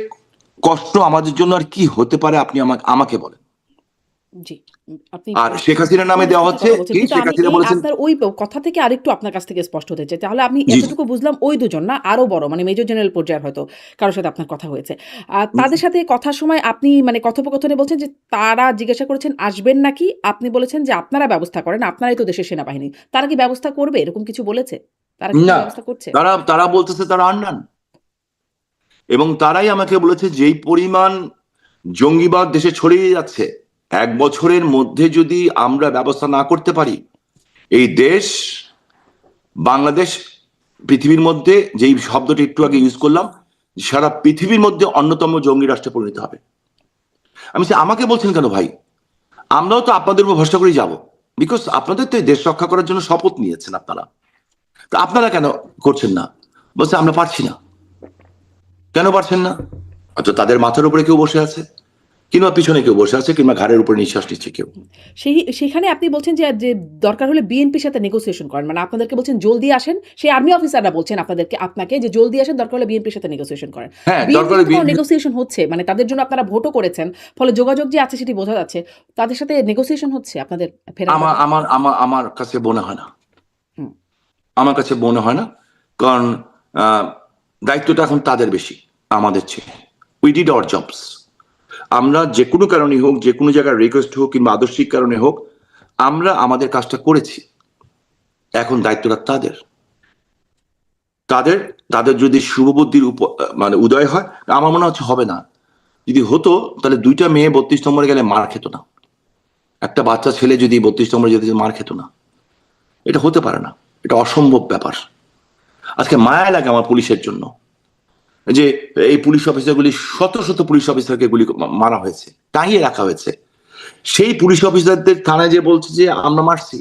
[SPEAKER 2] কষ্ট আমাদের জন্য আর কি হতে পারে, আপনি আমাকে বলেন।
[SPEAKER 1] জি। আপনি
[SPEAKER 2] আর শেখ হাসিনার নামে দেওয়া
[SPEAKER 1] পরিস্থিতির
[SPEAKER 2] হচ্ছে
[SPEAKER 1] কথা বলছেন।
[SPEAKER 2] কি,
[SPEAKER 1] কিন্তু
[SPEAKER 2] শেখ
[SPEAKER 1] আমি
[SPEAKER 2] হাসিনা
[SPEAKER 1] এই
[SPEAKER 2] বলেছেন।
[SPEAKER 1] আপনার ওই কথা থেকে আরেকটু আপনার কাছ থেকে স্পষ্ট হতে চাই। তাহলে আমি
[SPEAKER 2] জি, জি।
[SPEAKER 1] এতটুকু বুঝলাম ওই ২ জন না, আরো বড় মানে মেজর জেনারেল পর্যায়ের হয়তো কারো সাথে আপনার কথা হয়েছে। তাদের সাথে কথার সময় আপনি মানে কথোপকথনে বলছেন যে তারা জিজ্ঞাসা করেছেন আসবেন নাকি? আপনি বলেছেন যে আপনারা ব্যবস্থা করেন, আপনারাই তো দেশের সেনাবাহিনী। তারা কি ব্যবস্থা করবে? এরকম কিছু বলেছে? তারা কি কোনো
[SPEAKER 2] না,
[SPEAKER 1] ব্যবস্থা করছে?
[SPEAKER 2] তারা তারা বলতেছে তারা আননান, এবং তারাই আমাকে বলেছে যেই পরিমাণ জঙ্গিবাদ দেশে ছড়িয়ে যাচ্ছে, 1 বছরের মধ্যে যদি আমরা ব্যবস্থা না করতে পারি, এই দেশ, বাংলাদেশ, পৃথিবীর মধ্যে, যেই শব্দটি একটু আগে ইউজ করলাম, সারা পৃথিবীর মধ্যে অন্যতম জঙ্গি রাষ্ট্রে পরিণত হবে। আমি বলছি, আমাকে বলছেন কেন ভাই? আমরাও তো আপনাদের উপর ভরসা করেই যাবো, বিকজ আপনাদের তো এই দেশ রক্ষা করার জন্য শপথ নিয়েছেন আপনারা, তো আপনারা কেন করছেন না? বলছে আমরা পারছি না। কেন পারছেন না? হয়তো তাদের মাথার উপরে কেউ বসে আছে, কিংবা পিছনে কেউ বসে আছে, কিংবা ঘাড়ের উপরে নিঃশ্বাস নিচ্ছে কেউ।
[SPEAKER 1] সেখানে আপনি বলছেন যে দরকার হলে বিএনপির সাথে নেগোসিয়েশন করেন। মানে আপনাদেরকে বলছেন জলদি আসেন। সেই আর্মি অফিসাররা বলছেন আপনাকে যে জলদি আসেন, দরকার হলে বিএনপির সাথে নেগোসিয়েশন করেন।
[SPEAKER 2] হ্যাঁ, দরকার
[SPEAKER 1] বিএনপির
[SPEAKER 2] হলে
[SPEAKER 1] সাথে কোনো
[SPEAKER 2] বিএনপি।
[SPEAKER 1] নেগোসিয়েশন হচ্ছে? মানে তাদের জন্য আপনারা ভোটও করেছেন। ফলে যোগাযোগ যে আছে সেটি বোঝা যাচ্ছে। তাদের সাথে নেগোসিয়েশন হচ্ছে আপনাদের ফেরার
[SPEAKER 2] আমার
[SPEAKER 1] ব্যাপারে?
[SPEAKER 2] আমার আমার আমার কাছে মনে হয় না।
[SPEAKER 1] হুম,
[SPEAKER 2] আমার কাছে মনে হয় না, কারণ আহ, দায়িত্বটা এখন তাদের বেশি আমাদের চেয়ে। We did our jobs. আমরা যে কোনো কারণে হোক, যে কোনো জায়গায় রিকোয়েস্ট হোক, কিংবা আদর্শিক কারণে হোক, আমরা আমাদের কাজটা করেছি। এখন দায়িত্বটা তাদের। তাদের তাদের যদি শুভবুদ্ধির মানে উদয় হয়, আমার মনে হচ্ছে হবে না। যদি হতো, তাহলে 2টা মেয়ে 32 নম্বরে গেলে মার খেত না। একটা বাচ্চা ছেলে যদি 32 নম্বরে যেতে মার খেত না। এটা হতে পারে না, এটা অসম্ভব ব্যাপার। আজকে মায়া লাগে আমার পুলিশের জন্য, যে এই পুলিশ অফিসারগুলি, শত শত পুলিশ অফিসারকে গুলি মারা হয়েছে, টাঙিয়ে রাখা হয়েছে। সেই পুলিশ অফিসারদের থানায় যে বলছে যে আমরা মারছি,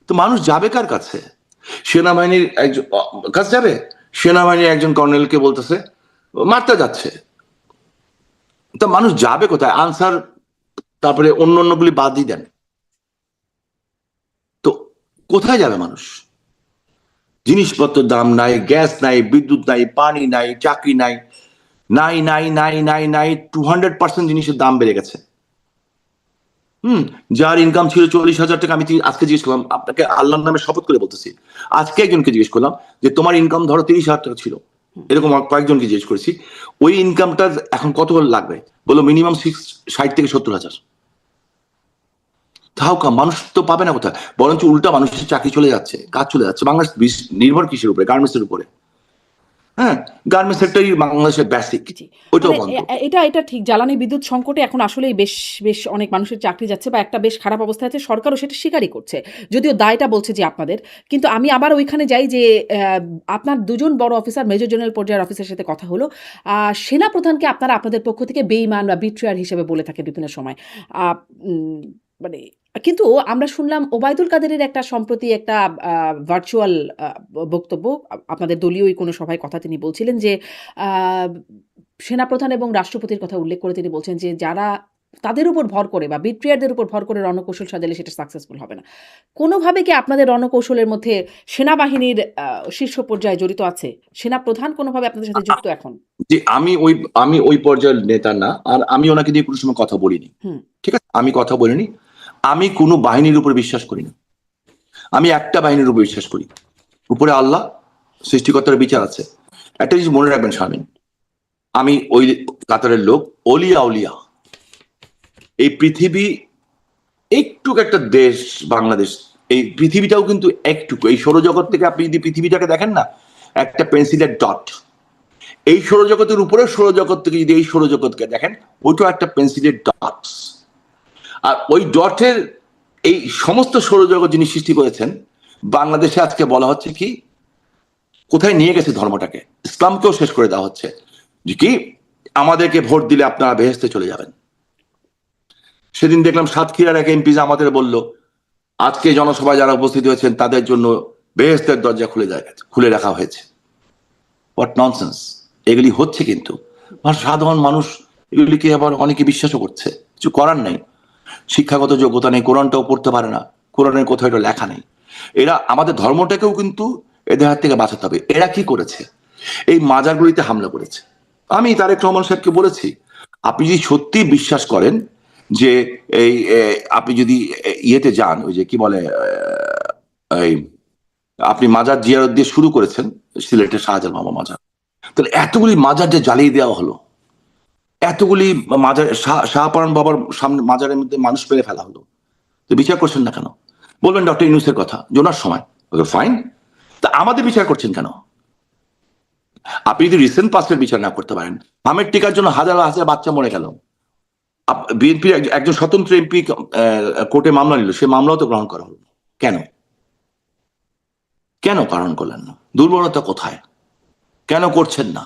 [SPEAKER 2] তো মানুষ যাবে কার কাছে? সেনাবাহিনীর একজন কাছে যাবে? সেনাবাহিনীর একজন কর্নেলকে বলতেছে মারতে যাচ্ছে, তা মানুষ যাবে কোথায়? আনসার, তারপরে অন্য অন্যগুলি বাদই দেন, তো কোথায় যাবে মানুষ? জিনিসপত্রের দাম নাই, গ্যাস নাই, বিদ্যুৎ নাই, পানি নাই, চাকরি নাই, নাই নাই নাই নাই নাই 200% জিনিসের দাম বেড়ে গেছে। যার ইনকাম ছিল 40,000 টাকা, আমি আজকে জিজ্ঞেস করলাম, আপনাকে আল্লাহর নামে শপথ করে বলতেছি, আজকে একজনকে জিজ্ঞেস করলাম যে তোমার ইনকাম ধরো 30,000 টাকা ছিল, এরকম কয়েকজনকে জিজ্ঞেস করেছি, ওই ইনকামটা এখন কত লাগবে? বলো মিনিমাম 60 থেকে 70,000। তাও মানুষ তো পাবে না কোথায়? বরঞ্চ উল্টা মানুষের চাকরি চলে যাচ্ছে, কাজ চলে যাচ্ছে। বাংলাদেশ নির্ভর কিসের উপরে? গার্মেন্টস এর উপরে। হ্যাঁ, গার্মেন্টস সেক্টরই বাংলাদেশের বেসিক,
[SPEAKER 1] জি।
[SPEAKER 2] ওইটাও
[SPEAKER 1] মানে
[SPEAKER 2] বন্ধ।
[SPEAKER 1] এটা ঠিক। জ্বালানি বিদ্যুৎ সংকটে এখন আসলেই বেশ অনেক মানুষের চাকরি যাচ্ছে বা একটা বেশ খারাপ অবস্থায় আছে। সরকারও সেটা স্বীকারই করছে। যদিও দায়টা বলছে যে আপনাদের। কিন্তু আমি আবার ওইখানে যাই যে আপনার ২ জন বড় অফিসার, মেজর জেনারেল পর্যায়ের অফিসারের সাথে কথা হলো। সেনাপ্রধানকে আপনারা আপনাদের পক্ষ থেকে বেইমান বা বিট্রেয়ার হিসেবে বলে থাকেন বিভিন্ন সময়। আ উম মানে কিন্তু আমরা শুনলাম ওবায়দুল কাদেরের একটা সম্প্রতি একটা আ ভার্চুয়াল বক্তব্য। আপনাদের দলীয়ই কোনো সভায় কথা তিনি বলছিলেন যে আ সেনাপ্রধান এবং রাষ্ট্রপতির কথা উল্লেখ করে তিনি বলছেন যে, যারা তাদের উপর ভর করে বা বিট্রেয়ারদের উপর ভর করে রণকৌশল সাজালে সেটা সাকসেসফুল হবে না। কোনোভাবে কি আপনাদের রণকৌশলের মধ্যে সেনাবাহিনীর শীর্ষ পর্যায়ে জড়িত আছে? সেনাপ্রধান কোনোভাবে আপনাদের সাথে যুক্ত এখন?
[SPEAKER 2] যে আমি ওই পর্যায়ের নেতা না, আর আমি ওনাকে দিয়ে কোনো সময় কথা বলিনি।
[SPEAKER 1] হুম,
[SPEAKER 2] ঠিক আছে, আমি কথা বলিনি। আমি কোনো বাহিনীর উপর বিশ্বাস করি না। আমি একটা বাহিনীর উপর বিশ্বাস করি, উপরে আল্লাহ, সৃষ্টিকর্তার বিচার আছে। একটা জিনিস মনে রাখবেন শামীম, আমি ওই কাতারের লোক। অলিয়া উলিয়া, এই পৃথিবী একটুক একটা দেশ বাংলাদেশ, এই পৃথিবীটাও কিন্তু একটুকু, এই সৌরজগৎ থেকে আপনি যদি পৃথিবীটাকে দেখেন না, একটা পেন্সিলের ডট। এই সৌরজগতের উপরে সৌরজগৎ থেকে যদি এই সৌরজগৎকে দেখেন, ওইটাও একটা পেন্সিলের ডট। আর ওই ডটের এই সমস্ত সৌরজগৎ যিনি সৃষ্টি করেছেন, বাংলাদেশে আজকে বলা হচ্ছে কি, কোথায় নিয়ে গেছে ধর্মটাকে? ইসলামকেও শেষ করে দেওয়া হচ্ছে, যে কি আমাদেরকে ভোট দিলে আপনারা বেহেশতে চলে যাবেন। সেদিন দেখলাম সাতক্ষীরার এক এমপি আমাদের বলল, আজকে জনসভায় যারা উপস্থিত হয়েছেন তাদের জন্য বেহেশতের দরজা খুলে রাখা হয়েছে। হোয়াট ননসেন্স এগুলি হচ্ছে, কিন্তু সাধারণ মানুষ এগুলিকে আবার অনেকে বিশ্বাসও করছে। কিছু করার নেই, শিক্ষাগত যোগ্যতা নেই, কোরআনটাও পড়তে পারে না, কোরআনের কোথাও এটা লেখা নেই। এরা আমাদের ধর্মটাকেও কিন্তু এদের হাত থেকে বাঁচাতে হবে। এরা কি করেছে? এই মাজারগুলিতে হামলা করেছে। আমি তারেক রহমান সাহেবকে বলেছি, আপনি যদি সত্যি বিশ্বাস করেন যে এই আপনি যদি ইয়েতে যান, ওই যে কি বলে এই আপনি মাজার জিয়ারত দিয়ে শুরু করেছেন সিলেটের শাহজালাল মামা মাজার, তাহলে এতগুলি মাজার যে জ্বালিয়ে দেওয়া হলো, এতগুলি মাজার, শাহপরান বাবার সামনে মাজারের মধ্যে মানুষ মেরে ফেলা হলো, তো বিচার করছেন না কেন? বলবেন ডক্টর ইউনূসের কথা, জোনার সময়, ফাইন, তা আমাদের বিচার করছেন কেন? আপনি যদি রিসেন্ট পাস্টের বিচার না করতে পারেন, আমের টিকার জন্য হাজার হাজার বাচ্চা মরে গেল, বিএনপির একজন স্বতন্ত্র এমপি কোর্টে মামলা নিল, সে মামলাও তো গ্রহণ করা হলো, কেন? কেন পালন করলেন না? দুর্বলতা কোথায়? কেন করছেন না,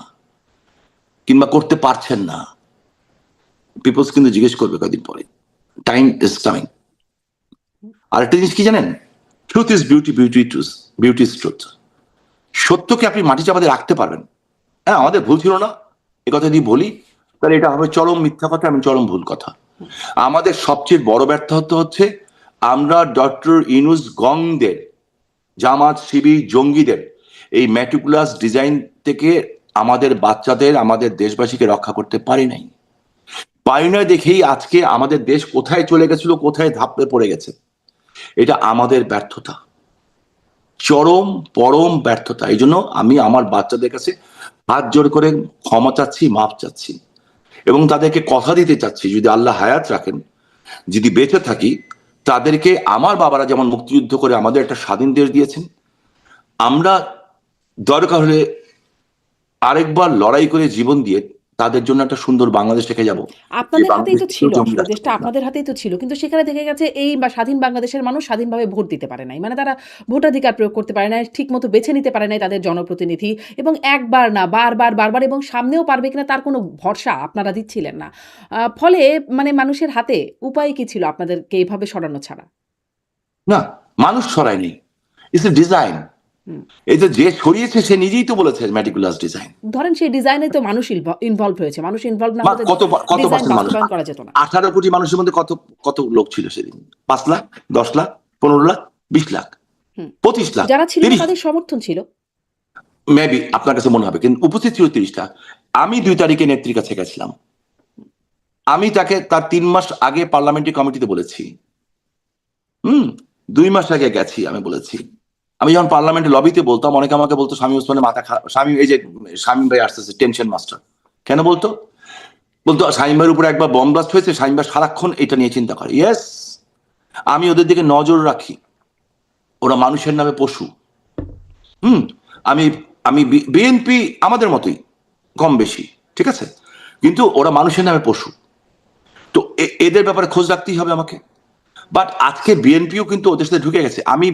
[SPEAKER 2] কিংবা করতে পারছেন না? পিপলস কিন্তু জিজ্ঞেস করবে কয়েকদিন পরে। Time is coming. আরেকটা জিনিস কি জানেন? Truth is beauty, beauty is truth. সত্যকে আপনি মাটি চাপাতে রাখতে পারবেন। হ্যাঁ, আমাদের ভুল ছিল না, এ কথা যদি বলি তাহলে এটা হবে চরম মিথ্যা কথা এবং চরম ভুল কথা। আমাদের সবচেয়ে বড় ব্যর্থতা হচ্ছে আমরা ডক্টর ইউনূস গংদের, জামাত শিবির জঙ্গিদের এই ম্যাটিকুলাস ডিজাইন থেকে আমাদের বাচ্চাদের, আমাদের দেশবাসীকে রক্ষা করতে পারি নাই। পারি না দেখেই আজকে আমাদের দেশ কোথায় চলে গেছিল, কোথায় ধাপড়ে পড়ে গেছে। এটা আমাদের ব্যর্থতা, চরম পরম ব্যর্থতা। এই জন্য আমি আমার বাচ্চাদের কাছে হাত জোর করে ক্ষমা চাচ্ছি, মাপ চাচ্ছি, এবং তাদেরকে কথা দিতে চাচ্ছি, যদি আল্লাহ হায়াত রাখেন, যদি বেঁচে থাকি, তাদেরকে আমার বাবারা যেমন মুক্তিযুদ্ধ করে আমাদের একটা স্বাধীন দেশ দিয়েছেন, আমরা দরকার হলে আরেকবার লড়াই করে জীবন দিয়ে তাদের জন্য একটা সুন্দর বাংলাদেশ রেখে যাব।
[SPEAKER 1] আপনাদের হাতেই তো ছিল, আসলে দেশটা আপনাদের হাতেই তো ছিল, কিন্তু সেখানে দেখা গেছে এই বা স্বাধীন বাংলাদেশের মানুষ স্বাধীনভাবে ভোট দিতে পারে নাই, মানে তারা ভোটাধিকার প্রয়োগ করতে পারে নাই, ঠিক মতো বেছে নিতে পারে নাই তাদের জনপ্রতিনিধি, এবং একবার না বারবার এবং সামনেও পারবে কিনা তার কোনো ভরসা আপনারা দিচ্ছিলেন না। ফলে মানে মানুষের হাতে উপায় কি ছিল আপনাদেরকে এইভাবে সরানো ছাড়া?
[SPEAKER 2] না, মানুষ ছড়ায়নি, ইটস এ ডিজাইন। এই যে সরিয়েছে সে নিজেই তো বলেছে ম্যাটিকুলাস ডিজাইন।
[SPEAKER 1] ধরেন সেই ডিজাইনে তো মানুষ ইনভলভ হয়েছে, মানুষ ইনভলভ না হলে
[SPEAKER 2] কত
[SPEAKER 1] ডিজাইন
[SPEAKER 2] পার্সেন্ট মানুষ?
[SPEAKER 1] বাস্তবায়ন করা যেত না।
[SPEAKER 2] 18 কোটি মানুষের মধ্যে কত কত লোক ছিল সেদিন? 5 লাখ, 10 লাখ, 15 লাখ, 20 লাখ, 25 লাখ,
[SPEAKER 1] যারা ছিল
[SPEAKER 2] 30,
[SPEAKER 1] তাদের সমর্থন ছিল
[SPEAKER 2] মেবি আপনার কাছে মনে হবে, কিন্তু উপস্থিত ছিল 30 লাখ। আমি 2 তারিখে নেত্রীর কাছে গেছিলাম, আমি তাকে তার 3 মাস আগে পার্লামেন্টারি কমিটিতে বলেছি, 2 মাস আগে গেছি, আমি বলেছি। আমি যখন পার্লামেন্টের লবিতে বলতাম, অনেকে আমাকে বলতো শামীম ওসমানের মাথা খারাপ, শামীম, এই যে শামীম ভাই আসতেছে টেনশন মাস্টার, কেন বলতো শামীম ভাইয়ের উপরে একবার বম ব্লাস্ট হয়েছে, শামীম ভাই সারাক্ষণ এটা নিয়ে চিন্তা করে। ইয়েস, আমি ওদের দিকে নজর রাখি, ওরা মানুষের নামে পশু। আমি আমি বিএনপি আমাদের মতোই কম বেশি, ঠিক আছে, কিন্তু ওরা মানুষের নামে পশু, তো এদের ব্যাপারে খোঁজ রাখতেই হবে আমাকে। বাট আজকে বিএনপিও কিন্তু ওদের সাথে ঢুকে গেছে। আমি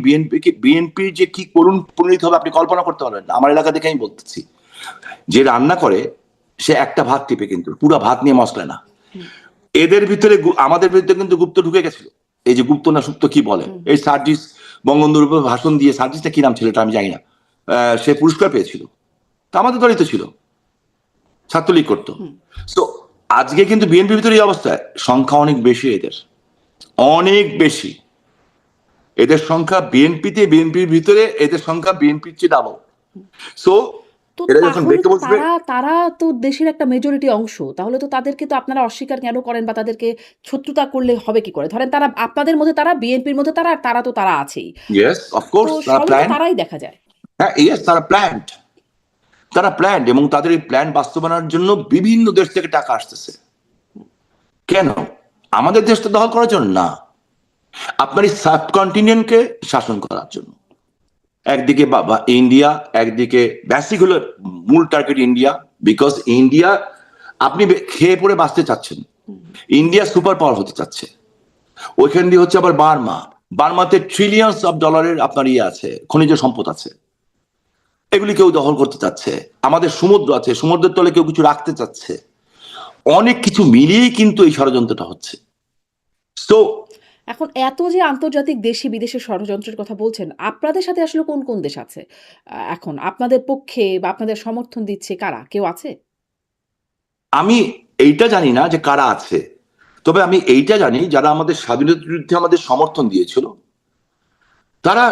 [SPEAKER 2] বিএনপি যে কি করুণ পরিণত হবে আপনি কল্পনা করতে পারবেন না। আমার এলাকা দেখে আমি বলতেছি, যে রান্না করে সে একটা ভাত টিপে, কিন্তু পুরো ভাত নিয়ে মশলা না। এদের ভিতরে আমাদের ভিতরে কিন্তু গুপ্ত ঢুকে গেছিল, এই যে গুপ্ত না সুপ্ত কি বলে, এই সার্জিস বঙ্গবন্ধুর উপর ভাষণ দিয়ে, সার্জিসটা কি নাম ছিল এটা আমি জানি না, সে পুরস্কার পেয়েছিল, তা আমাদের দলই তো ছিল, ছাত্রলীগ করতো। তো আজকে কিন্তু বিএনপির ভিতরে এই অবস্থায়, সংখ্যা অনেক বেশি, এদের অনেক বেশি, এদের সংখ্যা বিএনপির ভিতরে এদের সংখ্যা বিএনপির চেয়ে ডাবল। সো
[SPEAKER 1] তো
[SPEAKER 2] এরা যখন দেখতে বসবে,
[SPEAKER 1] তারা তো দেশের একটা মেজরিটি অংশ, তাহলে তো তাদেরকে তো আপনারা অস্বীকার কেন করেন, বা তাদেরকে শত্রুতা করলে হবে কি করে? ধরেন তারা আপনাদের মধ্যে, তারা বিএনপির মধ্যে, তারা আর তারা তো তারা আছেই,
[SPEAKER 2] ইয়েস অফকোর্স
[SPEAKER 1] তো
[SPEAKER 2] তারা
[SPEAKER 1] সবই তো
[SPEAKER 2] প্ল্যান,
[SPEAKER 1] তারাই দেখা যায়।
[SPEAKER 2] হ্যাঁ ইয়েস তারা প্ল্যান্ড, এবং তাদের এই প্ল্যান বাস্তবায়নের জন্য বিভিন্ন দেশ থেকে টাকা আসতেছে। কেন? আমাদের দেশটা দখল করার জন্য না, আপনার এই সাবকন্টিনেন্টকে শাসন করার জন্য। একদিকে বাবা ইন্ডিয়া, একদিকে বেসিক হলো মূল টার্গেট ইন্ডিয়া, বিকজ ইন্ডিয়া আপনি খেয়ে পড়ে বাঁচতে চাচ্ছেন, ইন্ডিয়া সুপার পাওয়ার হতে চাচ্ছে। ওইখান দিয়ে হচ্ছে আবার বার্মাতে ট্রিলিয়নস অফ ডলারের আপনার ইয়ে আছে, খনিজ সম্পদ আছে, এগুলি কেউ দখল করতে চাচ্ছে। আমাদের সমুদ্র আছে, সমুদ্রের তলে কেউ কিছু রাখতে চাচ্ছে। অনেক কিছু মিলিয়েই কিন্তু এই ষড়যন্ত্রটা হচ্ছে। তো
[SPEAKER 1] এখন এত যে আন্তর্জাতিক দেশি বিদেশে ষড়যন্ত্রের কথা বলছেন, আপনাদের সাথে আসলে কোন, কোন দেশ আছে? এখন আপনাদের পক্ষে বা আপনাদের সমর্থন দিচ্ছে কারা? কেউ আছে?
[SPEAKER 2] আমি এইটা জানি না যে কারা আছে, তবে আমি এইটা জানি যারা আমাদের স্বাধীনতার যুদ্ধে আমাদের সমর্থন দিয়েছিল, তারা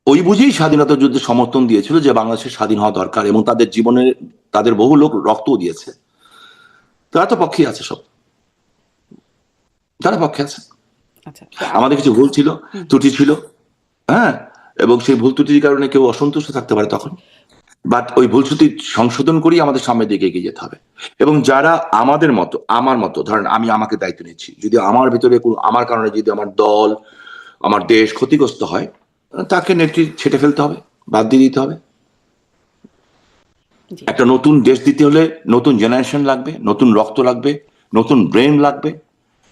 [SPEAKER 2] ওই বুঝেই স্বাধীনতা যুদ্ধে সমর্থন দিয়েছিল যে বাংলাদেশের স্বাধীন হওয়া দরকার, এবং তাদের জীবনের তাদের বহু লোক রক্তও দিয়েছে। তারা তো পক্ষে আছে, সব তারা পক্ষে আছে।
[SPEAKER 1] আচ্ছা। তো
[SPEAKER 2] আমাদের কিছু ভুল ছিল,
[SPEAKER 1] হুম,
[SPEAKER 2] ত্রুটি ছিল, হ্যাঁ, এবং সেই ভুল ত্রুটির কারণে কেউ অসন্তুষ্ট থাকতে পারে তখন, বাট ওই ভুল ত্রুটি সংশোধন করেই আমাদের সামনের দিকে এগিয়ে যেতে হবে। এবং যারা আমাদের মতো, আমার মতো, ধরেন আমি আমাকে দায়িত্ব নিচ্ছি, যদি আমার ভিতরে কোনো, আমার কারণে যদি আমার দল, আমার দেশ ক্ষতিগ্রস্ত হয়, তাকে নেত্রী ছেটে ফেলতে হবে, বাদ দিয়ে দিতে হবে।
[SPEAKER 1] জি।
[SPEAKER 2] একটা নতুন দেশ দিতে হলে নতুন জেনারেশন লাগবে, নতুন রক্ত লাগবে, নতুন ব্রেন লাগবে,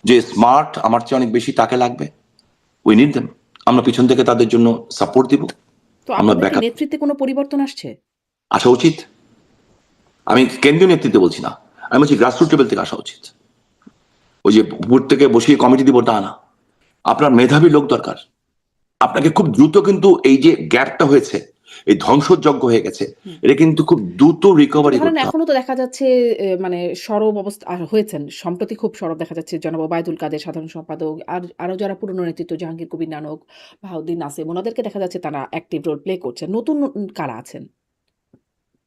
[SPEAKER 2] যে স্মার্ট আমার চেয়ে অনেক বেশি, তাকে লাগবে। We need them. আমরা পিছন থেকে তাদের জন্য সাপোর্ট দিব,
[SPEAKER 1] তো
[SPEAKER 2] আমরা
[SPEAKER 1] আপনাদের কি
[SPEAKER 2] ব্যাকআপ।
[SPEAKER 1] নেতৃত্বে কোনো পরিবর্তন আসছে?
[SPEAKER 2] আসা উচিত। আমি কেন্দ্রীয় নেতৃত্বে বলছি না, আমি বলছি গ্রাসরুট লেভেল থেকে আসা উচিত। ওই যে বুথ থেকে বসিয়ে কমিটি দিব তা না, আপনার মেধাবী লোক দরকার। আপনাকে খুব দ্রুত, কিন্তু এই যে গ্যাপটা হয়েছে, এই ধ্বংসযজ্ঞ হয়ে গেছে,
[SPEAKER 1] হুম।
[SPEAKER 2] এটা কিন্তু খুব দ্রুত
[SPEAKER 1] কিন্তু
[SPEAKER 2] রিকভারি
[SPEAKER 1] ধরেন
[SPEAKER 2] করতে হবে।
[SPEAKER 1] এখনো তো দেখা যাচ্ছে মানে সরব অবস্থা হয়েছেন। সম্প্রতি খুব সরব দেখা যাচ্ছে জনাব ওবায়দুল কাদের সাধারণ সম্পাদক আরো যারা পুরনো নেতৃত্ব জাহাঙ্গীর কবির নানক, বাহাউদ্দিন নাসিম ওনাদেরকে দেখা যাচ্ছে তারা অ্যাক্টিভ রোল প্লে করছেন। নতুন কারা আছেন?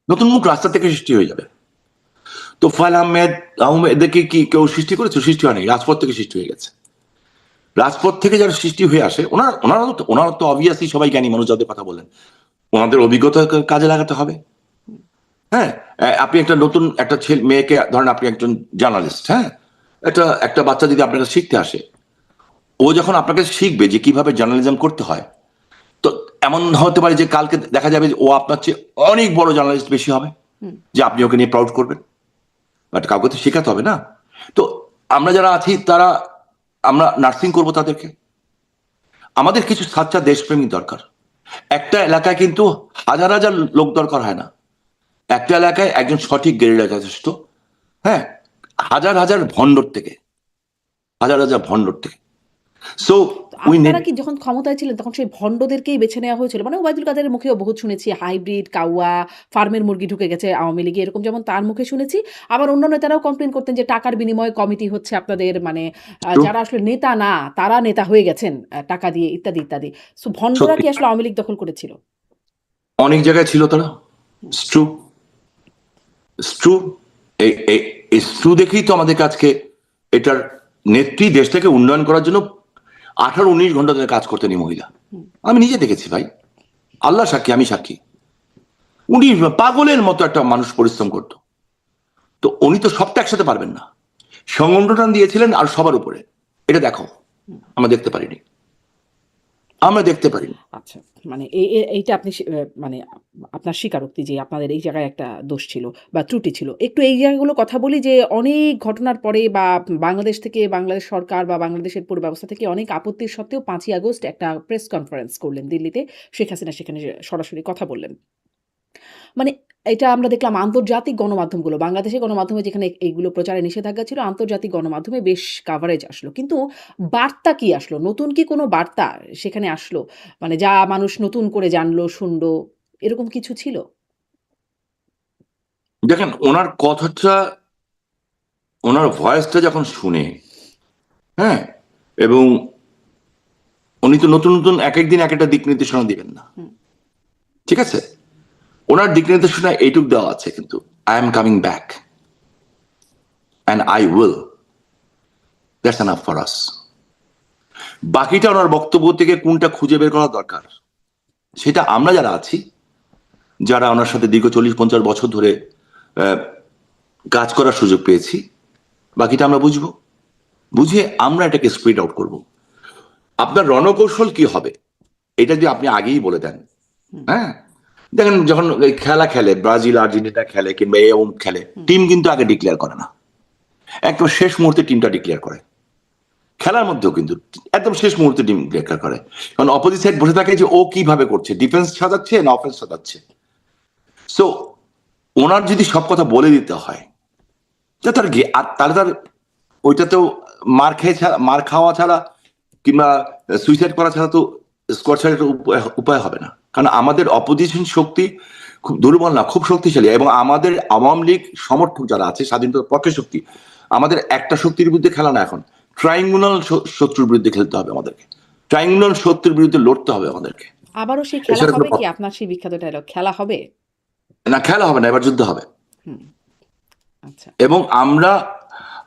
[SPEAKER 2] নতুন মুখ রাস্তা থেকে সৃষ্টি হয়ে যাবে। তো ফাইল আহমেদ, এদেরকে কি কেউ সৃষ্টি করেছে? সৃষ্টি হয়নি, রাজপথ থেকে সৃষ্টি হয়ে গেছে। রাজপথ থেকে যারা সৃষ্টি হয়ে আসে, ওনারা তো অবভিয়াসলি সবাই জ্ঞানী মানুষ, যাদের কথা বলেন, ওনাদের অভিজ্ঞতা কাজে লাগাতে হবে। হ্যাঁ, আপনি একটা নতুন একটা ছেলে মেয়েকে ধরেন, আপনি একজন জার্নালিস্ট, হ্যাঁ, একটা একটা বাচ্চা যদি আপনার কাছে শিখতে আসে, ও যখন আপনার কাছে শিখবে যে কিভাবে জার্নালিজম করতে হয়, তো এমন হতে পারে যে কালকে দেখা যাবে যে ও আপনার চেয়ে অনেক বড় জার্নালিস্ট বেশি হবে,
[SPEAKER 1] হুম।
[SPEAKER 2] যে আপনি ওকে নিয়ে প্রাউড করবেন। বাট কাউকে তো শেখাতে হবে না। তো আমরা যারা আছি তারা, আমরা নার্সিং করব তাদেরকে। আমাদের কিছু সাচ্চা দেশপ্রেমিক দরকার। একটা এলাকায় কিন্তু হাজার হাজার লোক দরকার হয় না, একটা এলাকায় একজন সঠিক গেরিলা যথেষ্ট। হ্যাঁ, হাজার হাজার ভণ্ডর থেকে, হাজার হাজার ভণ্ডর থেকে। সো
[SPEAKER 1] তো
[SPEAKER 2] উই
[SPEAKER 1] আপনারা
[SPEAKER 2] নিড।
[SPEAKER 1] কি যখন ক্ষমতায় ছিলেন তখন সেই ভন্ডদেরকেই বেছে নেওয়া হয়েছিল? মানে ওবায়দুল কাদেরের মুখেও বহুত শুনেছি হাইব্রিড, কাউয়া, ফার্মের মুরগি ঢুকে গেছে আওয়ামী লীগে এরকম যেমন তার মুখে শুনেছি। আবার অন্য নেতারাও কমপ্লেইন করতেন যে টাকার বিনিময়ে কমিটি হচ্ছে আপনাদের মানে যারা আসলে নেতা না তারা নেতা হয়ে গেছেন টাকা দিয়ে ইত্যাদি, ইত্যাদি। সো ভন্ডরা
[SPEAKER 2] সত্যি
[SPEAKER 1] কি আসলে আওয়ামী লীগ দখল করেছিল?
[SPEAKER 2] অনেক জায়গায় ছিল তারা।
[SPEAKER 1] হুম,
[SPEAKER 2] স্ট্রু, স্ট্রু, এই স্ট্রু দেখেই তো আমাদেরকে আজকে এটার নেত্রী দেশটাকে উন্নয়ন করার জন্য 18-19 ঘন্টা ধরে কাজ করতেন এই মহিলা।
[SPEAKER 1] হুম।
[SPEAKER 2] আমি নিজে দেখেছি ভাই, আল্লাহ সাক্ষী, আমি সাক্ষী। উনি পাগলের মতো একটা মানুষ পরিশ্রম করতো। তো উনি তো সবটা একসাথে পারবেন না, সংগঠন দিয়েছিলেন আর সবার উপরে। এটা দেখো, আমরা দেখতে পারিনি, আমরা দেখতে পারিনি।
[SPEAKER 1] আচ্ছা। মানে এইটা আপনি মানে আপনার স্বীকারোক্তি যে আপনাদের এই জায়গায় একটা দোষ ছিল বা ত্রুটি ছিল। একটু এই জায়গাগুলো কথা বলি যে অনেক ঘটনার পরে বা বাংলাদেশ থেকে বাংলাদেশ সরকার বা বাংলাদেশের পুরো ব্যবস্থা থেকে অনেক আপত্তির সত্ত্বেও ৫ই আগস্ট একটা প্রেস কনফারেন্স করলেন দিল্লিতে। শেখ হাসিনা সেখানে সরাসরি কথা বললেন। মানে এটা আমরা দেখলাম আন্তর্জাতিক গণমাধ্যমগুলো, বাংলাদেশের গণমাধ্যমে যেখানে এইগুলো প্রচারে নিষেধাজ্ঞা ছিল, আন্তর্জাতিক গণমাধ্যমে বেশ কাভারেজ আসলো। কিন্তু বার্তা কি আসলো? নতুন কি কোনো বার্তা সেখানে আসলো? মানে যা মানুষ নতুন করে জানলো, শুনলো, এরকম কিছু ছিল?
[SPEAKER 2] দেখেন ওনার কথাটা, ওনার ভয়েসটা যখন শুনে, হ্যাঁ, এবং উনি তো নতুন নতুন এক এক দিন এক একটা দিক নির্দেশনা দিবেন না,
[SPEAKER 1] হুম,
[SPEAKER 2] ঠিক আছে? ওনার দিক নির্দেশনা এইটুক দেওয়া আছে কিন্তু, I am coming back and I will, that's enough for us. বাকিটা ওনার বক্তব্য থেকে কোনটা খুঁজে বের করা দরকার, সেটা আমরা যারা আছি, যারা ওনার সাথে দীর্ঘ 40-50 বছর ধরে আহ, কাজ করার সুযোগ পেয়েছি, বাকিটা আমরা বুঝবো, বুঝিয়ে আমরা এটাকে স্প্রেড আউট করব। আপনার রণকৌশল কি হবে এটা যদি আপনি আগেই বলে দেন,
[SPEAKER 1] হুম,
[SPEAKER 2] হ্যাঁ, দেখেন যখন এই খেলা খেলে, ব্রাজিল আর্জেন্টিনা খেলে কিংবা এরকম খেলে,
[SPEAKER 1] হুম,
[SPEAKER 2] টিম কিন্তু আগে ডিক্লেয়ার করে না, একদম শেষ মুহূর্তে টিমটা ডিক্লেয়ার করে। খেলার মধ্যেও কিন্তু একদম শেষ মুহূর্তে টিম ডিক্লেয়ার করে, কারণ অপোজিট সাইড বসে থাকে যে ও কিভাবে করছে, ডিফেন্স সাজাচ্ছে না অফেন্স সাজাচ্ছে। সো ওনার যদি সব কথা বলে দিতে হয়, তাহলে তার ওইটাতেও মার খাওয়া ছাড়া কিংবা সুইসাইড করা ছাড়া তো স্কোয়াড ছাড়া উপায় হবে না। কারণ আমাদের অপোজিশন শক্তি খুব দুর্বল না, খুব শক্তিশালী। এবং আমাদের আওয়ামী লীগ সমর্থক যারা আছে, স্বাধীনতার পক্ষে শক্তি, আমাদের একটা শক্তির বিরুদ্ধে খেলা না, এখন ট্রাইঙ্গুলার শত্রুর বিরুদ্ধে খেলতে হবে আমাদেরকে। ট্রাইঙ্গুলার শত্রুর বিরুদ্ধে লড়তে হবে আমাদেরকে।
[SPEAKER 1] আবারও সেই খেলা
[SPEAKER 2] এছাড়া
[SPEAKER 1] হবে
[SPEAKER 2] কোনো
[SPEAKER 1] কি? আপনার সেই বিখ্যাত ডায়লগ, খেলা হবে?
[SPEAKER 2] না, খেলা হবে না, এবার যুদ্ধ হবে।
[SPEAKER 1] হুম, আচ্ছা।
[SPEAKER 2] এবং আমরা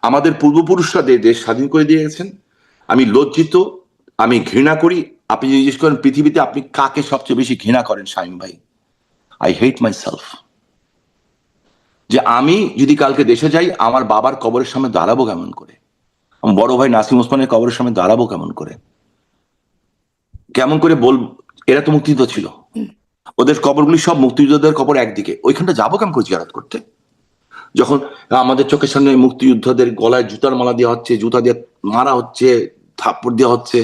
[SPEAKER 2] আমাদের পূর্বপুরুষরা দেশ স্বাধীন করে দিয়ে গেছেন। আমি লজ্জিত, আমি ঘৃণা করি। আপনি জিজ্ঞেস করেন পৃথিবীতে আপনি কাকে সবচেয়ে বেশি ঘৃণা করেন, শামীম ভাই, আই হেট মাই সেলফ। যে আমি যদি কালকে দেশে যাই, আমার বাবার কবরের সামনে দাঁড়াবো কেমন করে, আমার বড় ভাই নাসিম ওসমানের কবরের সামনে দাঁড়াবো কেমন করে, কেমন করে বলবো এরা তো মুক্তিযুদ্ধ ছিল, ওদের কবরগুলি সব মুক্তিযোদ্ধাদের কবর একদিকে, ওইখানটা যাবো কেমন করে জিয়ারত করতে, যখন আমাদের চোখের সামনে মুক্তিযোদ্ধাদের গলায় জুতার মালা দেওয়া হচ্ছে, জুতা দিয়ে মারা হচ্ছে, থাপ্পড় দেওয়া হচ্ছে,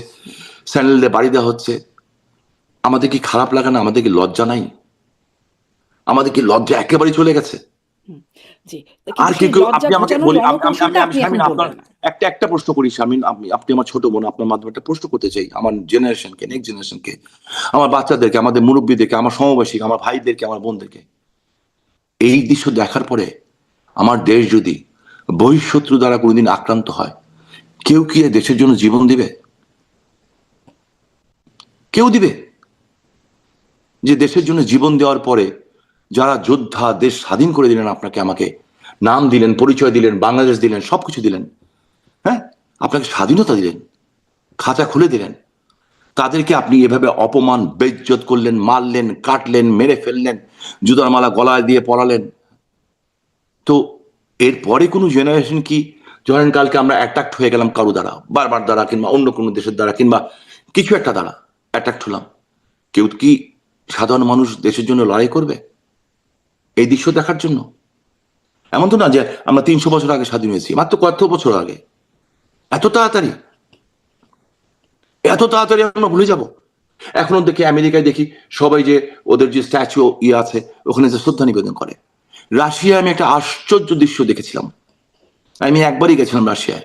[SPEAKER 2] স্যান্ডেল দিয়ে বাড়ি দেওয়া হচ্ছে। আমাদের কি খারাপ লাগে না? আমাদের কি লজ্জা নাই? আমাদের কি লজ্জা একেবারে চলে গেছে?
[SPEAKER 1] জি,
[SPEAKER 2] আর
[SPEAKER 1] কিন্তু
[SPEAKER 2] কি
[SPEAKER 1] সেই লজ্জা
[SPEAKER 2] আপনি আমাকে
[SPEAKER 1] ঘোচানোর
[SPEAKER 2] বলি,
[SPEAKER 1] রণকৌশলটা আপনি এখন
[SPEAKER 2] শামীম, আপনার
[SPEAKER 1] বলবেন না।
[SPEAKER 2] একটা প্রশ্ন করি শামীম, আপনি আমার ছোট বোন, আপনার মাধ্যমে একটা প্রশ্ন করতে চাই আমার জেনারেশনকে, নেক্সট জেনারেশনকে, আমার বাচ্চাদেরকে, আমাদের মুরব্বীদেরকে, আমার সমবয়সী, আমার ভাইদেরকে, আমার বোনদেরকে। এই দৃশ্য দেখার পরে আমার দেশ যদি বহিঃশত্রু দ্বারা কোনোদিন আক্রান্ত হয়, কেউ কি এ দেশের জন্য জীবন দিবে? কেউ দিবে? যে দেশের জন্য জীবন দেওয়ার পরে যারা যোদ্ধা, দেশ স্বাধীন করে দিলেন, আপনাকে আমাকে নাম দিলেন, পরিচয় দিলেন, বাংলাদেশ দিলেন, সবকিছু দিলেন, হ্যাঁ, আপনাকে স্বাধীনতা দিলেন, খাঁচা খুলে দিলেন, তাদেরকে আপনি এভাবে অপমান, বেইজ্জত করলেন, মারলেন, কাটলেন, মেরে ফেললেন, জুতার মালা গলায় দিয়ে পরালেন। তো এরপরে কোনো জেনারেশন কি, ধরেন কালকে আমরা অ্যাট্রাক্ট হয়ে গেলাম কারো দ্বারা, বারবার দ্বারা, কিংবা অন্য কোনো দেশের দ্বারা, কিংবা কিছু একটা দ্বারা অ্যাট্রাক্ট হলাম, কেউ কি সাধারণ মানুষ দেশের জন্য লড়াই করবে এই দৃশ্য দেখার জন্য? এমন তো না যে আমরা 300 বছর আগে স্বাধীন হয়েছি, মাত্র কত বছর আগে। এত তাড়াতাড়ি, এত তাড়াতাড়ি আমরা ভুলে যাব? এখনো দেখি আমেরিকায় দেখি সবাই যে ওদের যে স্ট্যাচু আছে ওখানে যে শ্রদ্ধা নিবেদন করে। রাশিয়ায় আমি একটা আশ্চর্য দৃশ্য দেখেছিলাম। আমি একবারই গেছিলাম রাশিয়ায়,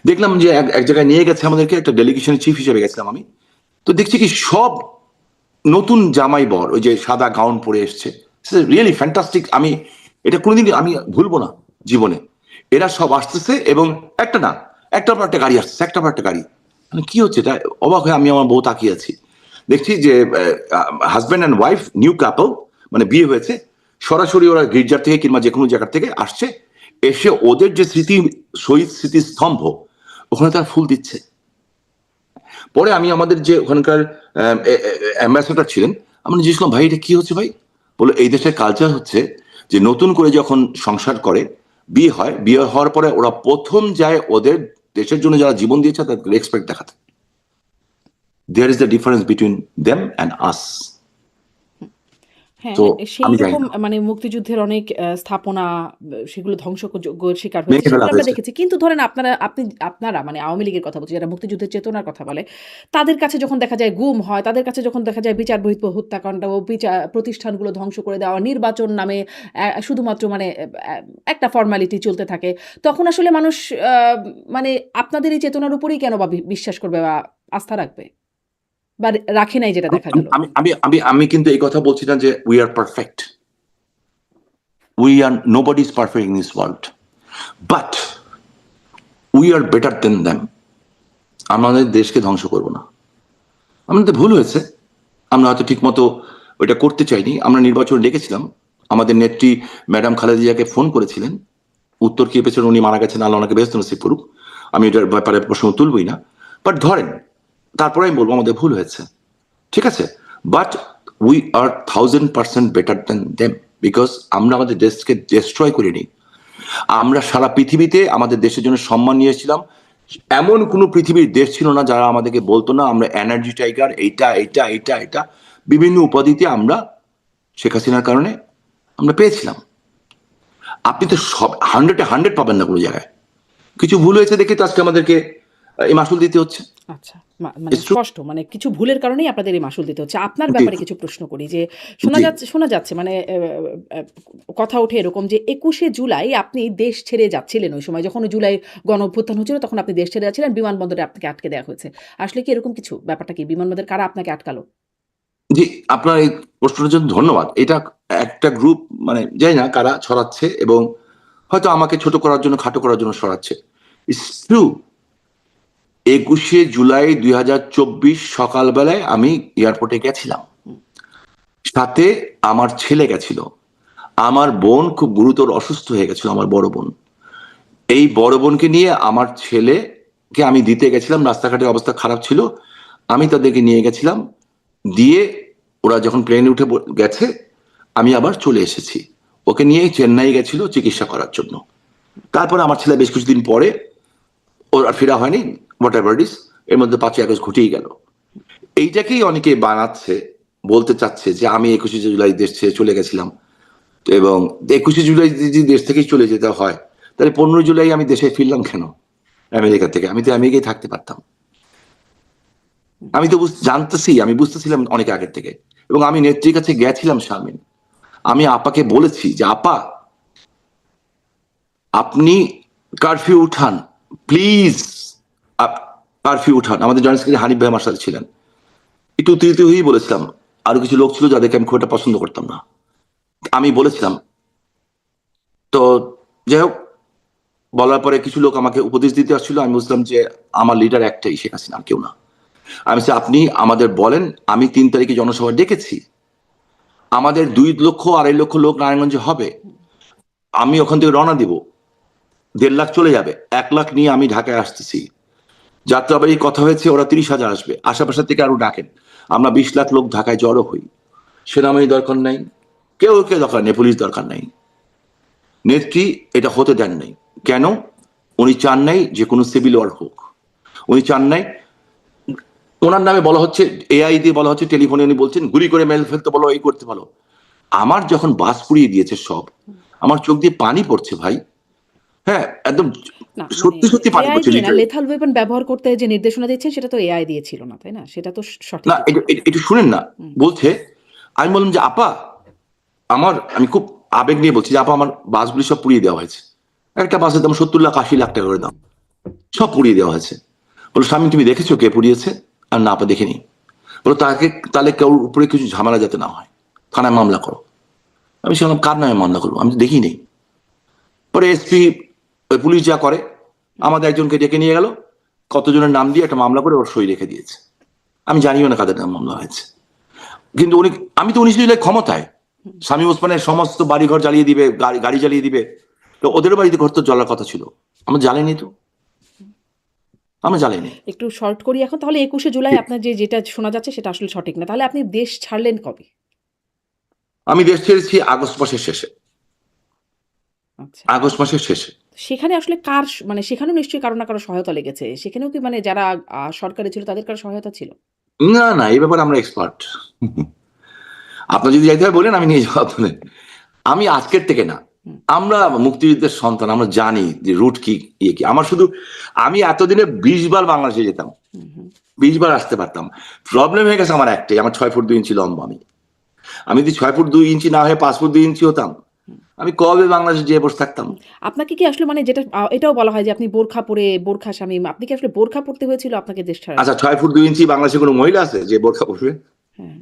[SPEAKER 2] দেখলাম যে এক জায়গায় নিয়ে গেছে আমাদেরকে, একটা ডেলিগেশন চিফ হিসেবে গেছিলাম আমি। তো দেখছি কি সব নতুন জামাই বর, ওই যে সাদা গাউন পরে এসছে, রিয়েলি ফ্যান্টাস্টিক। আমি এটা কোনোদিন আমি ভুলবো না জীবনে। এরা সব আসতেছে এবং একটা না, একটার পর একটা গাড়ি আসছে, একটার পর একটা গাড়ি। মানে কি হচ্ছে এটা? অবাক হয়ে আমি আমার বউ তাকিয়ে আছি, দেখছি যে হাজব্যান্ড অ্যান্ড ওয়াইফ, নিউ কাপল, মানে বিয়ে হয়েছে, সরাসরি ওরা গির্জার থেকে কিংবা যে কোনো জায়গা থেকে আসছে, এসে ওদের যে স্মৃতি, শহীদ স্মৃতিস্তম্ভ, ওখানে তারা ফুল দিচ্ছে। পরে আমি আমাদের যে ওখানকার অ্যাম্বাসেডর ছিলেন, আমি জিজ্ঞেস করলাম, ভাই এটা কি হচ্ছে ভাই? বলে এই দেশের কালচার হচ্ছে যে নতুন করে যখন সংসার করে, বিয়ে হয়, বিয়ে হওয়ার পরে ওরা প্রথম যায় ওদের দেশের জন্য যারা জীবন দিয়েছে তাদের রেসপেক্ট দেখাতে। There is the difference between them and us.
[SPEAKER 1] হ্যাঁ,
[SPEAKER 2] তো
[SPEAKER 1] সেই
[SPEAKER 2] আমি জানি
[SPEAKER 1] রকম
[SPEAKER 2] না,
[SPEAKER 1] মানে মুক্তিযুদ্ধের অনেক স্থাপনা সেগুলো ধ্বংসযোগ্যের শিকার হয়েছে,
[SPEAKER 2] ভেঙে ফেলা
[SPEAKER 1] সেগুলো আমরা
[SPEAKER 2] হয়েছে।
[SPEAKER 1] দেখেছি। কিন্তু ধরেন আপনারা মানে আওয়ামী লীগের কথা বলছি, যারা মুক্তিযুদ্ধের চেতনার কথা বলে, তাদের কাছে যখন দেখা যায় গুম হয়, তাদের কাছে যখন দেখা যায় বিচার বহির্ভূত হত্যাকাণ্ড ও প্রতিষ্ঠানগুলো ধ্বংস করে দেওয়া, নির্বাচন নামে শুধুমাত্র মানে একটা ফর্মালিটি চলতে থাকে, তখন আসলে মানুষ মানে আপনাদের এই চেতনার উপরেই কেন বা বিশ্বাস করবে বা আস্থা রাখবে? বা রাখে নাই যেটা দেখা গেল?
[SPEAKER 2] আমি আমি আমি আমি কিন্তু এই কথা বলছি না যে we are perfect, we are nobody is perfect in this world, but we are better then them. আমাদের দেশকে ধ্বংস করব না। আমাদের ভুল হয়েছে, আমরা হয়তো ঠিক মতো ওইটা করতে চাইনি। আমরা নির্বাচন ডেকেছিলাম, আমাদের নেত্রী ম্যাডাম খালেদা জিয়াকে ফোন করেছিলেন, উত্তর কি পেয়েছেন, উনি মারা গেছেন, আল্লাহ ওনাকে বেহেশত নসিব করুক, আমি এটার ব্যাপারে প্রশ্ন তুলবই না। বাট ধরেন, তারপরে আমি বলবো আমাদের ভুল হয়েছে, ঠিক আছে, but we are 1000% better then them, because আমরা আমাদের দেশকে ডিস্ট্রয় করিনি। আমরা সারা পৃথিবীতে আমাদের দেশের জন্য সম্মান নিয়ে এসেছিলাম। এমন কোনো পৃথিবীর দেশ ছিল না যারা আমাদেরকে বলতো না আমরা এনার্জি টাইগার, এইটা এইটা এইটা এটা বিভিন্ন উপাধিতে আমরা শেখ হাসিনার কারণে আমরা পেয়েছিলাম। আপনি তো সব 100-100 পাবেন না কোনো জায়গায়। কিছু ভুল হয়েছে দেখে তো আজকে আমাদেরকে এই মাসুল দিতে হচ্ছে।
[SPEAKER 1] আচ্ছা। মানে
[SPEAKER 2] It's true.
[SPEAKER 1] স্পষ্ট মানে কিছু ভুলের কারণেই আপনাদের এই মাসুল দিতে হচ্ছে। আপনার
[SPEAKER 2] জি,
[SPEAKER 1] ব্যাপারে কিছু প্রশ্ন করি যে
[SPEAKER 2] জি।
[SPEAKER 1] শোনা যাচ্ছে মানে কথা ওঠে এরকম যে ২১শে জুলাই আপনি দেশ ছেড়ে যাচ্ছিলেন ওই সময় যখন জুলাই গণঅভ্যুত্থান হচ্ছিল তখন আপনি দেশ ছেড়ে যাচ্ছিলেন, বিমানবন্দরে আপনাকে আটকে দেওয়া হয়েছে। আসলে কি এরকম কিছু? ব্যাপারটা কি? বিমানবন্দরে কারা আপনাকে আটকালো?
[SPEAKER 2] জি, আপনার এই প্রশ্নটার জন্য ধন্যবাদ। এটা একটা গ্রুপ মানে জানি না কারা ছড়াচ্ছে এবং হয়তো আমাকে ছোট করার জন্য, খাটো করার জন্য ছড়াচ্ছে। It's true. ২১শে জুলাই ২০২৪ সকালবেলায় আমি এয়ারপোর্টে গেছিলাম।
[SPEAKER 1] হুম,
[SPEAKER 2] সাথে আমার ছেলে গেছিল। আমার বোন খুব গুরুতর অসুস্থ হয়ে গেছিল, আমার বড় বোন। এই বড় বোনকে নিয়ে আমার ছেলেকে আমি দিতে গেছিলাম, রাস্তাঘাটের অবস্থা খারাপ ছিল। আমি তাদেরকে নিয়ে গেছিলাম। দিয়ে ওরা যখন প্লেনে উঠে গেছে, আমি আবার চলে এসেছি। ওকে নিয়ে চেন্নাই গেছিল চিকিৎসা করার জন্য। তারপরে আমার ছেলে বেশ কিছুদিন পরে ওর আর ফেরা হয়নি, হোয়াট এভার ইট ইজ, এর মধ্যে ৫ই আগস্ট ঘটেই গেল। এইটাকেই অনেকে বানাচ্ছে, বলতে চাচ্ছে যে আমি ২১শে জুলাই দেশ ছেড়ে চলে গেছিলাম এবং ২১শে জুলাই যদি দেশ থেকেই চলে যেতে হয় তাহলে ১৫ জুলাই আমি দেশে ফিরলাম কেন আমেরিকা থেকে? আমি তো আমেরিকায় থাকতে পারতাম।
[SPEAKER 1] হুম।
[SPEAKER 2] আমি তো জানতেছি, আমি বুঝতেছিলাম অনেক আগের থেকে এবং আমি নেত্রীর কাছে গেছিলাম শারমিন। আমি আপাকে বলেছি যে আপা আপনি কারফিউ উঠান প্লিজ, কারফিউ উঠান। আমাদের জয়েন্ট সেক্রেটারি হানিফ ভাই আমার সাথে ছিলেন। একটু উত্তেজিত হয়েই বলেছিলাম। আরো কিছু লোক ছিল যাদেরকে আমি খুব একটা পছন্দ করতাম না, আমি বলেছিলাম। তো যাই হোক, বলার পরে কিছু লোক আমাকে উপদেশ দিতে আসছিল। আমি বুঝলাম যে আমার লিডার একটাই, শেখ হাসিনা, আর কেউ না। আমি বলছি, আপনি আমাদের বলেন। আমি ৩ তারিখে জনসভা ডেকেছি, আমাদের ২ লক্ষ ২.৫ লক্ষ লোক নারায়ণগঞ্জে হবে। আমি ওখান থেকে রওনা দিব, ১.৫ লাখ চলে যাবে, ১ লাখ নিয়ে আমি ঢাকায় আসতেছি। যাত্রাবাড়ি কথা হয়েছে ওরা ৩০,০০০ আসবে, আশেপাশে থেকে আরো ডাকেন, আমরা ২০ লাখ লোক ঢাকায় জড়ো হই। সেনাবাহিনী দরকার নাই, কেউ দরকার নেই, পুলিশ দরকার নাই। নেত্রী এটা হতে দেন নাই। কেন? উনি চান নাই যে কোনো সিভিল ওয়ার হোক। উনি চান নাই, ওনার নামে বলা হচ্ছে, এআই দিয়ে বলা হচ্ছে, টেলিফোনে উনি বলছেন গুলি করে মেল ফেলতে বলো, এই করতে বলো। আমার যখন বাস পুড়িয়ে দিয়েছে সব, আমার চোখ দিয়ে পানি পড়ছে ভাই। হ্যাঁ, একদম
[SPEAKER 1] না মানে
[SPEAKER 2] সত্যি সত্যি পানি
[SPEAKER 1] এআই
[SPEAKER 2] পড়ছে
[SPEAKER 1] দিয়ে না,
[SPEAKER 2] লিটারেলি।
[SPEAKER 1] লেথাল ওয়েপন ব্যবহার করতে যে নির্দেশনা দিচ্ছেন সেটা তো এআই দিয়ে ছিল না, তাই না? সেটা তো
[SPEAKER 2] না,
[SPEAKER 1] সঠিকই ছিল।
[SPEAKER 2] একটু শুনেন না।
[SPEAKER 1] হুম,
[SPEAKER 2] বলছে, আমি বললাম যে আপা আমি খুব আবেগ নিয়ে বলছি যে আপা আমার বাসগুলি সব পুড়িয়ে দেওয়া হয়েছে। একটা বাসের দাম ৭০ লাখ ৮০ লাখ টাকা করে দাম, সব পুড়িয়ে দেওয়া হয়েছে। বলো স্বামী তুমি দেখেছো কে পুড়িয়েছে? আর না আপা দেখিনি। বলো তাহলে কেউ উপরে কিছু ঝামেলা যাতে না হয়, থানায় মামলা করো। আমি শুনলাম কার নামে মামলা করবো, আমি তো দেখি নেই। পরে এসপি, পুলিশ যা করে, আমাদের একজনকে ডেকে নিয়ে গেল, কতজনের নাম দিয়ে একটা মামলা করে ওর সই রেখে দিয়েছে। আমি জানিও না কাদের নাম মামলা হয়েছে। কিন্তু উনি, আমি তো ১৯ জুলাই ক্ষমতায়, স্বামী ওসমানের সমস্ত বাড়িঘর জ্বালিয়ে দিবে, গাড়ি জ্বালিয়ে দিবে। তো ওদেরও বাড়িতে ঘর তো জ্বলার কথা ছিল, আমরা জ্বালিনি তো, আমরা জ্বালিনি।
[SPEAKER 1] একটু শর্ট করি এখন তাহলে ২১শে জুলাই আপনার যেটা শোনা যাচ্ছে সেটা আসলে সঠিক না। তাহলে আপনি দেশ ছাড়লেন কবে?
[SPEAKER 2] আমি দেশ ছেড়েছি আগস্ট মাসের শেষে।
[SPEAKER 1] আচ্ছা।
[SPEAKER 2] আগস্ট মাসের শেষে।
[SPEAKER 1] সেখানে আসলে কার মানে সেখানেও নিশ্চয়ই কারো না কারো সহায়তা লেগেছে। সেখানেও কি মানে যারা সরকারে ছিল তাদের কারো সহায়তা ছিল?
[SPEAKER 2] না না, এই ব্যাপারে আমরা এক্সপার্ট। আপনার যদি যাইতে হয় বলেন, আমি নিয়ে যাবো আপনাদের। আমি আজকের থেকে না,
[SPEAKER 1] হুম,
[SPEAKER 2] আমরা মুক্তিযুদ্ধের সন্তান, আমরা জানি যে রুট কি, ইয়ে কি। আমার শুধু, আমি এতদিনে ২০ বার বাংলাদেশে যেতাম,
[SPEAKER 1] হুম, হুম।
[SPEAKER 2] ২০ বার আসতে পারতাম। প্রবলেম হয়ে গেছে আমার একটাই, আমার ৬ ফুট ২ ইঞ্চি লম্বা। আমি যদি ৬ ফুট ২ ইঞ্চি না হয়ে ৫ ফুট ২ ইঞ্চি হতাম, আমি কবে বাংলাদেশে যেয়ে বসে থাকতাম।
[SPEAKER 1] আপনাকে কি আসলে মানে যেটা এটাও বলা হয় যে আপনি বোরখা পরে বোরখা শামীম, আপনি কি আসলে বোরখা পড়তে হয়েছিল আপনাকে দেশ ছাড়ার
[SPEAKER 2] আচ্ছা,
[SPEAKER 1] জন্য?
[SPEAKER 2] ৬ ফুট ২ ইঞ্চি বাংলাদেশে কোনো মহিলা আছে যে বোরখা পরবে?
[SPEAKER 1] হ্যাঁ।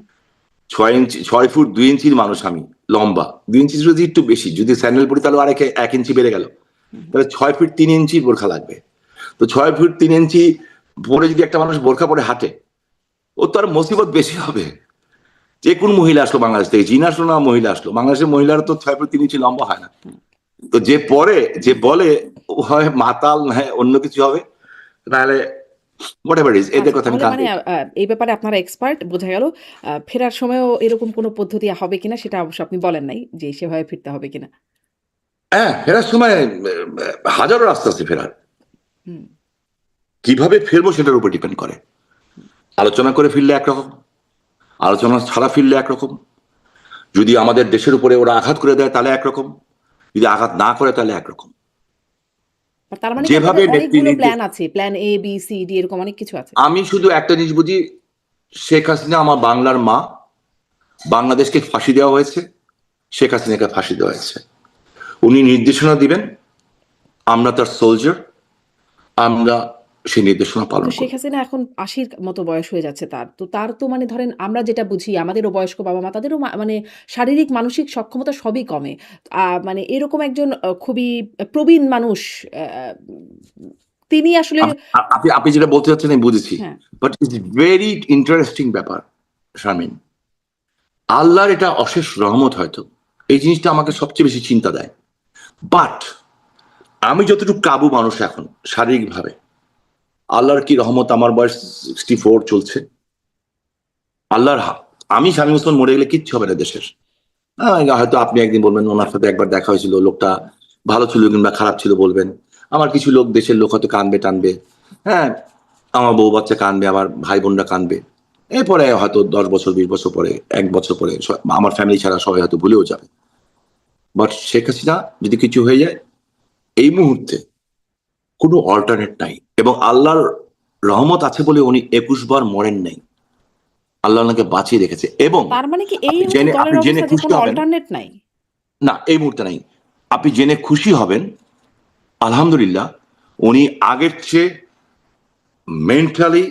[SPEAKER 2] ৬ ফুট ২ ইঞ্চির মানুষ আমি, লম্বা। ২ ইঞ্চি যদি একটু বেশি, যদি স্যান্ডেল পরি তাহলে আর ১ ইঞ্চি বেড়ে গেল।
[SPEAKER 1] হুম,
[SPEAKER 2] তাহলে ৬ ফুট ৩ ইঞ্চির বোরখা লাগবে। তো ৬ ফুট ৩ ইঞ্চি পরে যদি একটা মানুষ বোরখা পরে হাঁটে, ও তো আর মুসিবত বেশি হবে। যে কোন মহিলা আসলো বাংলাদেশ থেকে, চীন আসলো না মহিলা আসলো, বাংলাদেশের মহিলারা তো ৬ ফুট ৩ ইঞ্চি লম্বা হয় না।
[SPEAKER 1] হুম।
[SPEAKER 2] তো যে পরে, যে বলে, ও হয় মাতাল, না হয় অন্য কিছু হবে, তাহলে হোয়াট এভার ইজ, এদের
[SPEAKER 1] আচ্ছা
[SPEAKER 2] কথা আমি
[SPEAKER 1] তাহলে মানে
[SPEAKER 2] কাঁদবো।
[SPEAKER 1] এই ব্যাপারে আপনারা এক্সপার্ট বোঝা গেল। ফেরার সময়ও এরকম কোনো পদ্ধতি হবে কিনা সেটা অবশ্য আপনি বলেন নাই যে সেভাবে ফিরতে হবে কিনা।
[SPEAKER 2] হ্যাঁ, ফেরার সময় হাজারো রাস্তা আছে ফেরার।
[SPEAKER 1] হুম,
[SPEAKER 2] কিভাবে ফিরবো সেটার উপর ডিপেন্ড করে। আলোচনা করে ফিরলে একরকম, আলোচনা ছাড়া ফিরলে একরকম। যদি আমাদের দেশের উপরে ওরা আঘাত করে দেয় তাহলে একরকম, যদি আঘাত না করে তাহলে একরকম।
[SPEAKER 1] তার মানে কি
[SPEAKER 2] যেভাবে
[SPEAKER 1] আপনাদের
[SPEAKER 2] ব্যক্তি
[SPEAKER 1] অনেকগুলো
[SPEAKER 2] নির্দেশ,
[SPEAKER 1] প্ল্যান আছে, plan A B C D এরকম অনেক কিছু আছে?
[SPEAKER 2] আমি শুধু একটা জিনিস বুঝি, শেখ হাসিনা আমার বাংলার মা, বাংলাদেশকে ফাঁসি দেওয়া হয়েছে, শেখ হাসিনাকে ফাঁসি দেওয়া হয়েছে, উনি নির্দেশনা দিবেন, আমরা তার সোলজার, আমরা সেই নির্দেশনা
[SPEAKER 1] তো
[SPEAKER 2] পালন
[SPEAKER 1] শেখ
[SPEAKER 2] করব।
[SPEAKER 1] হাসিনা এখন ৮০ মতো বয়স হয়ে যাচ্ছে তার। তো তার তো মানে ধরেন আমরা যেটা বুঝি আমাদেরও বয়স্ক বাবা-মা তাদেরও মানে শারীরিক মানসিক সক্ষমতা সবই কমে। মানে এরকম একজন খুবই প্রবীণ মানুষ আ তিনি আসলে
[SPEAKER 2] আপনি আপনি যেটা বলতে চাচ্ছেন আমি বুঝেছি,
[SPEAKER 1] হ্যাঁ,
[SPEAKER 2] বাট ইটস ভেরি ইন্টারেস্টিং ব্যাপার শারমিন। আল্লাহর এটা অশেষ রহমত হয়তো, এই জিনিসটা আমাকে সবচেয়ে বেশি চিন্তা দেয়। বাট আমি যতটুকু কাবু মানুষ এখন শারীরিকভাবে, আল্লাহর কি রহমত, আমার বয়স 64 চলছে। আল্লাহর আমি স্বামী ওসমান মরে গেলে কিচ্ছু হবে না দেশের। হয়তো আপনি একদিন বলবেন ওনার সাথে একবার দেখা হয়েছিল, লোকটা ভালো ছিল কিংবা খারাপ ছিল বলবেন। আমার কিছু লোক, দেশের লোক হয়তো কানবে টানবে, হ্যাঁ, আমার বউ বাচ্চা কানবে, আমার ভাই বোনরা কানবে। এরপরে হয়তো 10 বছর 20 বছর পরে, 1 বছর পরে আমার ফ্যামিলি ছাড়া সবাই হয়তো ভুলেও যাবে। বাট শেখ হাসিনা যদি কিছু হয়ে যায়, এই মুহূর্তে কোনো অল্টারনেট নাই, এবং আল্লাহর রহমত আছে বলে উনি 21 বার মরেন নাই, আল্লাহ ওনাকে বাঁচিয়ে রেখেছে। এবং
[SPEAKER 1] তার মানে কি এই
[SPEAKER 2] আপনি
[SPEAKER 1] হচ্ছে
[SPEAKER 2] জেনে
[SPEAKER 1] দলের
[SPEAKER 2] আপনি জেনে
[SPEAKER 1] অবস্থা যে
[SPEAKER 2] খুশি
[SPEAKER 1] কোনো
[SPEAKER 2] হবেন,
[SPEAKER 1] অল্টারনেট নাই?
[SPEAKER 2] না এই মুহূর্তে নাই, আপনি জেনে খুশি হবেন, আলহামদুলিল্লাহ উনি আগের চেয়ে মেন্টালি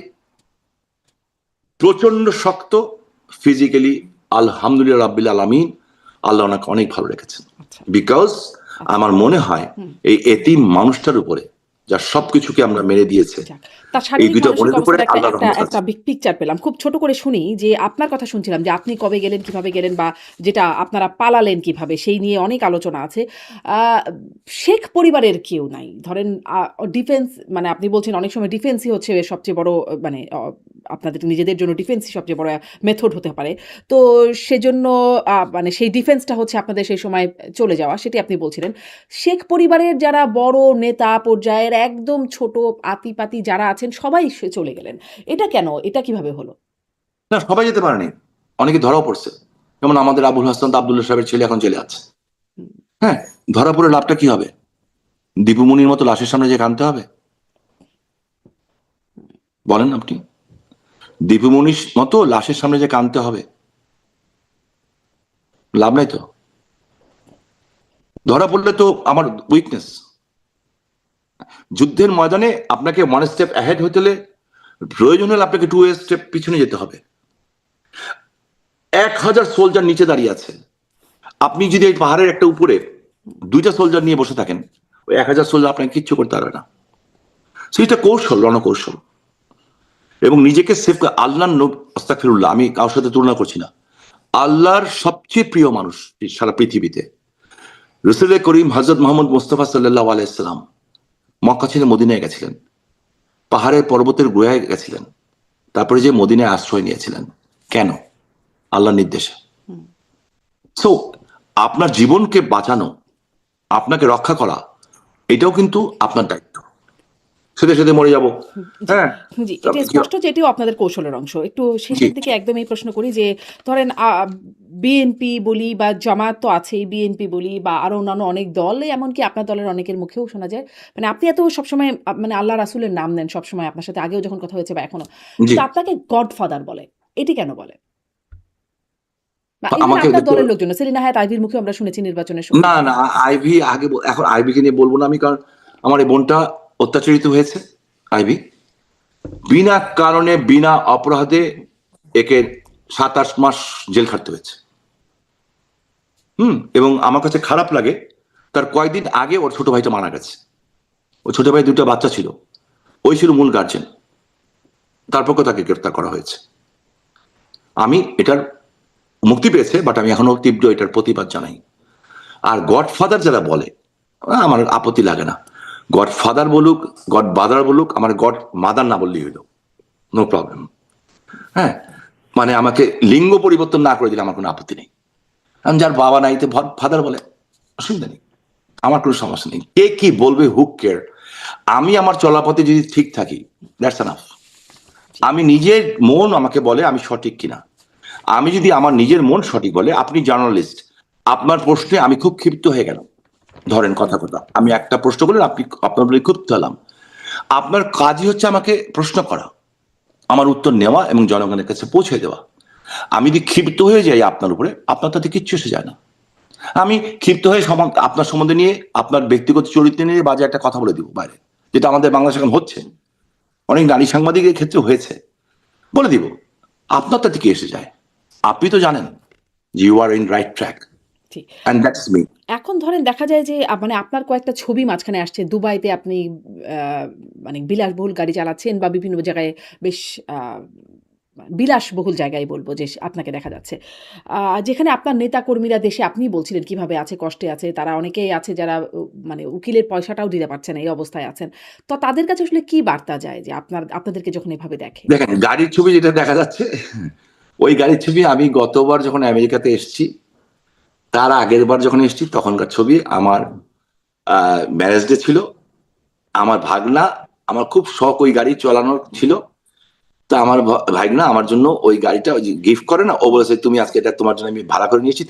[SPEAKER 2] প্রচন্ড শক্ত, ফিজিক্যালি আলহামদুলিল্লাহ রাব্বিল আলামিন, আল্লাহ ওনাকে অনেক ভালো রেখেছেন।
[SPEAKER 1] আচ্ছা,
[SPEAKER 2] বিকজ
[SPEAKER 1] আচ্ছা।
[SPEAKER 2] আমার মনে হয়
[SPEAKER 1] হুম।
[SPEAKER 2] এই এতিম মানুষটার উপরে, যার সবকিছুকে আমরা মেরে দিয়েছে,
[SPEAKER 1] যাক। তার
[SPEAKER 2] এই
[SPEAKER 1] শারীরিক
[SPEAKER 2] দুইটা
[SPEAKER 1] মানসিক
[SPEAKER 2] বোনের উপরে
[SPEAKER 1] অবস্থার একটা
[SPEAKER 2] আল্লাহর
[SPEAKER 1] একটা
[SPEAKER 2] রহমত
[SPEAKER 1] একটা
[SPEAKER 2] আছে।
[SPEAKER 1] পিকচার পেলাম। খুব ছোট করে শুনি যে আপনার কথা শুনছিলাম যে আপনি কবে গেলেন, কিভাবে গেলেন বা যেটা আপনারা পালালেন কিভাবে সেই নিয়ে অনেক আলোচনা আছে। আ শেখ পরিবারের কেউ নাই। ধরেন ডিফেন্স মানে আপনি বলছেন অনেক সময় ডিফেন্সই হচ্ছে সবচেয়ে বড় মানে আপনাদের নিজেদের জন্য ডিফেন্সই সবচেয়ে বড় মেথড হতে পারে। তো সেজন্য মানে সেই ডিফেন্সটা হচ্ছে আপনাদের সেই সময় চলে যাওয়া সেটি আপনি বলছিলেন। শেখ পরিবারের যারা বড় নেতা পর্যায়ের একদম ছোট আতি-পাতি যারা আছেন সবাই চলে গেলেন। এটা কেন? এটা কিভাবে হলো?
[SPEAKER 2] না, সবাই যেতে পারেনি, অনেকে ধরাও পড়ছে। যেমন আমাদের আবুল হাসান আব্দুল্লাহ সাহেবের ছেলে এখন জেলে আছে।
[SPEAKER 1] হুম,
[SPEAKER 2] হ্যাঁ, ধরা পড়ে লাভটা কি হবে? দীপুমনির মতো লাশের সামনে যে কাঁদতে হবে? বলেন আপনি, দীপুমনির মতো লাশের সামনে যে কাঁদতে হবে? লাভ নাই তো। ধরা পড়লে তো আমার উইকনেস, যুদ্ধের ময়দানে আপনাকে 1 স্টেপ অ্যাহেড হতে হলে প্রয়োজন হলে আপনাকে 2 স্টেপ পিছনে যেতে হবে। 1000 সোলজার নিচে দাঁড়িয়ে আছে, আপনি যদি এই পাহাড়ের একটা উপরে 2টা সোলজার নিয়ে বসে থাকেন, ওই 1000 সোলজার আপনাকে কিচ্ছু করতে পারবে না। সেটা কৌশল, রণকৌশল। এবং নিজেকে সেফ, আল্লাহ, আস্তাগফিরুল্লাহ, আমি কারোর সাথে তুলনা করছি না, আল্লাহর সবচেয়ে প্রিয় মানুষ সারা পৃথিবীতে রাসূল করিম হযরত মুহাম্মদ মুস্তাফা সাল্লাল্লাহু আলাইহি সাল্লাম মক্কা ছেড়ে মদিনায় গেছিলেন, পাহাড়ের পর্বতের গুহায় গেছিলেন, তারপরে যে মদিনায় আশ্রয় নিয়েছিলেন। কেন? আল্লাহর নির্দেশে।
[SPEAKER 1] হুম।
[SPEAKER 2] সো আপনার জীবনকে বাঁচানো, আপনাকে রক্ষা করা, এটাও কিন্তু আপনার দায়িত্ব। সেদে সেদে মরে যাব,
[SPEAKER 1] জি,
[SPEAKER 2] হ্যাঁ,
[SPEAKER 1] জি। এটা স্পষ্ট যে এটিও আপনাদের কৌশলের অংশ। একটু
[SPEAKER 2] জি,
[SPEAKER 1] শেষের দিকে একদম এই প্রশ্ন করি যে ধরেন বিএনপি বলি বা জামায়াত তো আছেই, বিএনপি বলি বা আরো অন্যান্য অনেক দল, এমনকি আপনার দলের অনেকের মুখেও শোনা যায়। মানে আপনি এত সবসময় মানে আল্লাহ রাসূলের নাম নেন সবসময় আপনার সাথে আগেও যখন কথা হয়েছে বা এখনো।
[SPEAKER 2] জি।
[SPEAKER 1] কিন্তু আপনাকে গডফাদার বলে। এটি কেন বলে? বা ইভেন
[SPEAKER 2] আমাকে
[SPEAKER 1] আপনার
[SPEAKER 2] দেখতে,
[SPEAKER 1] দলের লোকজন সেলিনা হায়াৎ আইভীর মুখেও আমরা শুনেছি নির্বাচনের সময়।
[SPEAKER 2] না না, আইভি আগে এখন আইভিকে নিয়ে বলবো না আমি, কারণ আমার এই বোনটা অত্যাচারিত হয়েছে। আইভি বিনা কারণে বিনা অপরাধে একে 7-8 মাস জেল খাটতে হয়েছে। এবং আমার কাছে খারাপ লাগে, তার কয়েকদিন আগে ওর ছোট ভাইটা মারা গেছে। ওর ছোট ভাই 2টা বাচ্চা ছিল, ওই ছিল মূল গার্জেন, তারপর তাকে গ্রেফতার করা হয়েছে। আমি এটার মুক্তি পেয়েছে, বাট আমি এখনো তীব্র এটার প্রতিবাদ জানাই। আর গডফাদার যারা বলে, আমার আপত্তি লাগে না, গডফাদার বলুক, গড বাদার বলুক, আমার গড মাদার না বললেই হইল, নো প্রবলেম। হ্যাঁ, মানে আমাকে লিঙ্গ পরিবর্তন না করে দিলে আমার কোনো আপত্তি নেই। আমি যার বাবা নাই তো ফাদার বলে, অসুবিধা নেই, আমার কোনো সমস্যা নেই। কে কি বলবে, হু কেয়ার? আমি আমার চলাপথে যদি ঠিক থাকি, দ্যাটস এনাফ। আমি নিজের মন আমাকে বলে আমি সঠিক কিনা। আমি যদি আমার নিজের মন সঠিক বলে, আপনি জার্নালিস্ট, আপনার প্রশ্নে আমি খুব ক্ষিপ্ত হয়ে গেলাম, ধরেন কথা আমি একটা প্রশ্ন করলেন, আপনি আপনার বলে ক্ষুব্ধ হলাম। আপনার কাজই হচ্ছে আমাকে প্রশ্ন করা, আমার উত্তর নেওয়া এবং জনগণের কাছে পৌঁছে দেওয়া। আমি যদি ক্ষিপ্ত হয়ে যাই আপনার উপরে, আপনার তাতে কিচ্ছু এসে যায় না। আমি ক্ষিপ্ত হয়ে আপনার সম্বন্ধে নিয়ে, আপনার ব্যক্তিগত চরিত্র নিয়ে বাজে একটা কথা বলে দিব বাইরে, যেটা আমাদের বাংলাদেশে এখন হচ্ছে, অনেক নারী সাংবাদিকের ক্ষেত্রে হয়েছে, বলে দিব। আপনার তাতে কি এসে যায়? আপনি তো জানেন যে you are in right track,
[SPEAKER 1] জি।
[SPEAKER 2] And that's me.
[SPEAKER 1] এখন ধরেন দেখা যায় যে মানে আপনার কয়েকটা ছবি মাঝখানে আসছে। দুবাইতে আপনি আ মানে বিলাসবহুল গাড়ি চালাচ্ছেন বা বিভিন্ন জায়গায় বেশ আ বিলাসবহুল জায়গায় বলব যে আপনাকে দেখা যাচ্ছে। আ যেখানে আপনার নেতাকর্মীরা দেশে আপনিই বলছিলেন কিভাবে আছে, কষ্টে আছে। তারা অনেকেই আছে যারা মানে উকিলের পয়সাটাও দিতে পারছে না, এই অবস্থায় আছেন। তো তাদের কাছে আসলে কি বার্তা যায় যে আপনাদেরকে যখন এভাবে দেখে?
[SPEAKER 2] দেখেন, গাড়ির ছবি যেটা দেখা যাচ্ছে, ওই গাড়ির ছবি আমি গতবার যখন আমেরিকাতে এসেছি, তার আগের বার যখন এসেছি তখনকার ছবি। আমার ম্যারেজ ডে ছিল, আমার ভাগনা, আমার খুব শখ ওই গাড়ি চালানোর ছিল। তা আমার ভাগনা আমার জন্য ওই গাড়িটা গিফট করে না, ও বলেছে তুমি আজকে এটা তোমার জন্য আমি ভাড়া করে নিয়েছি,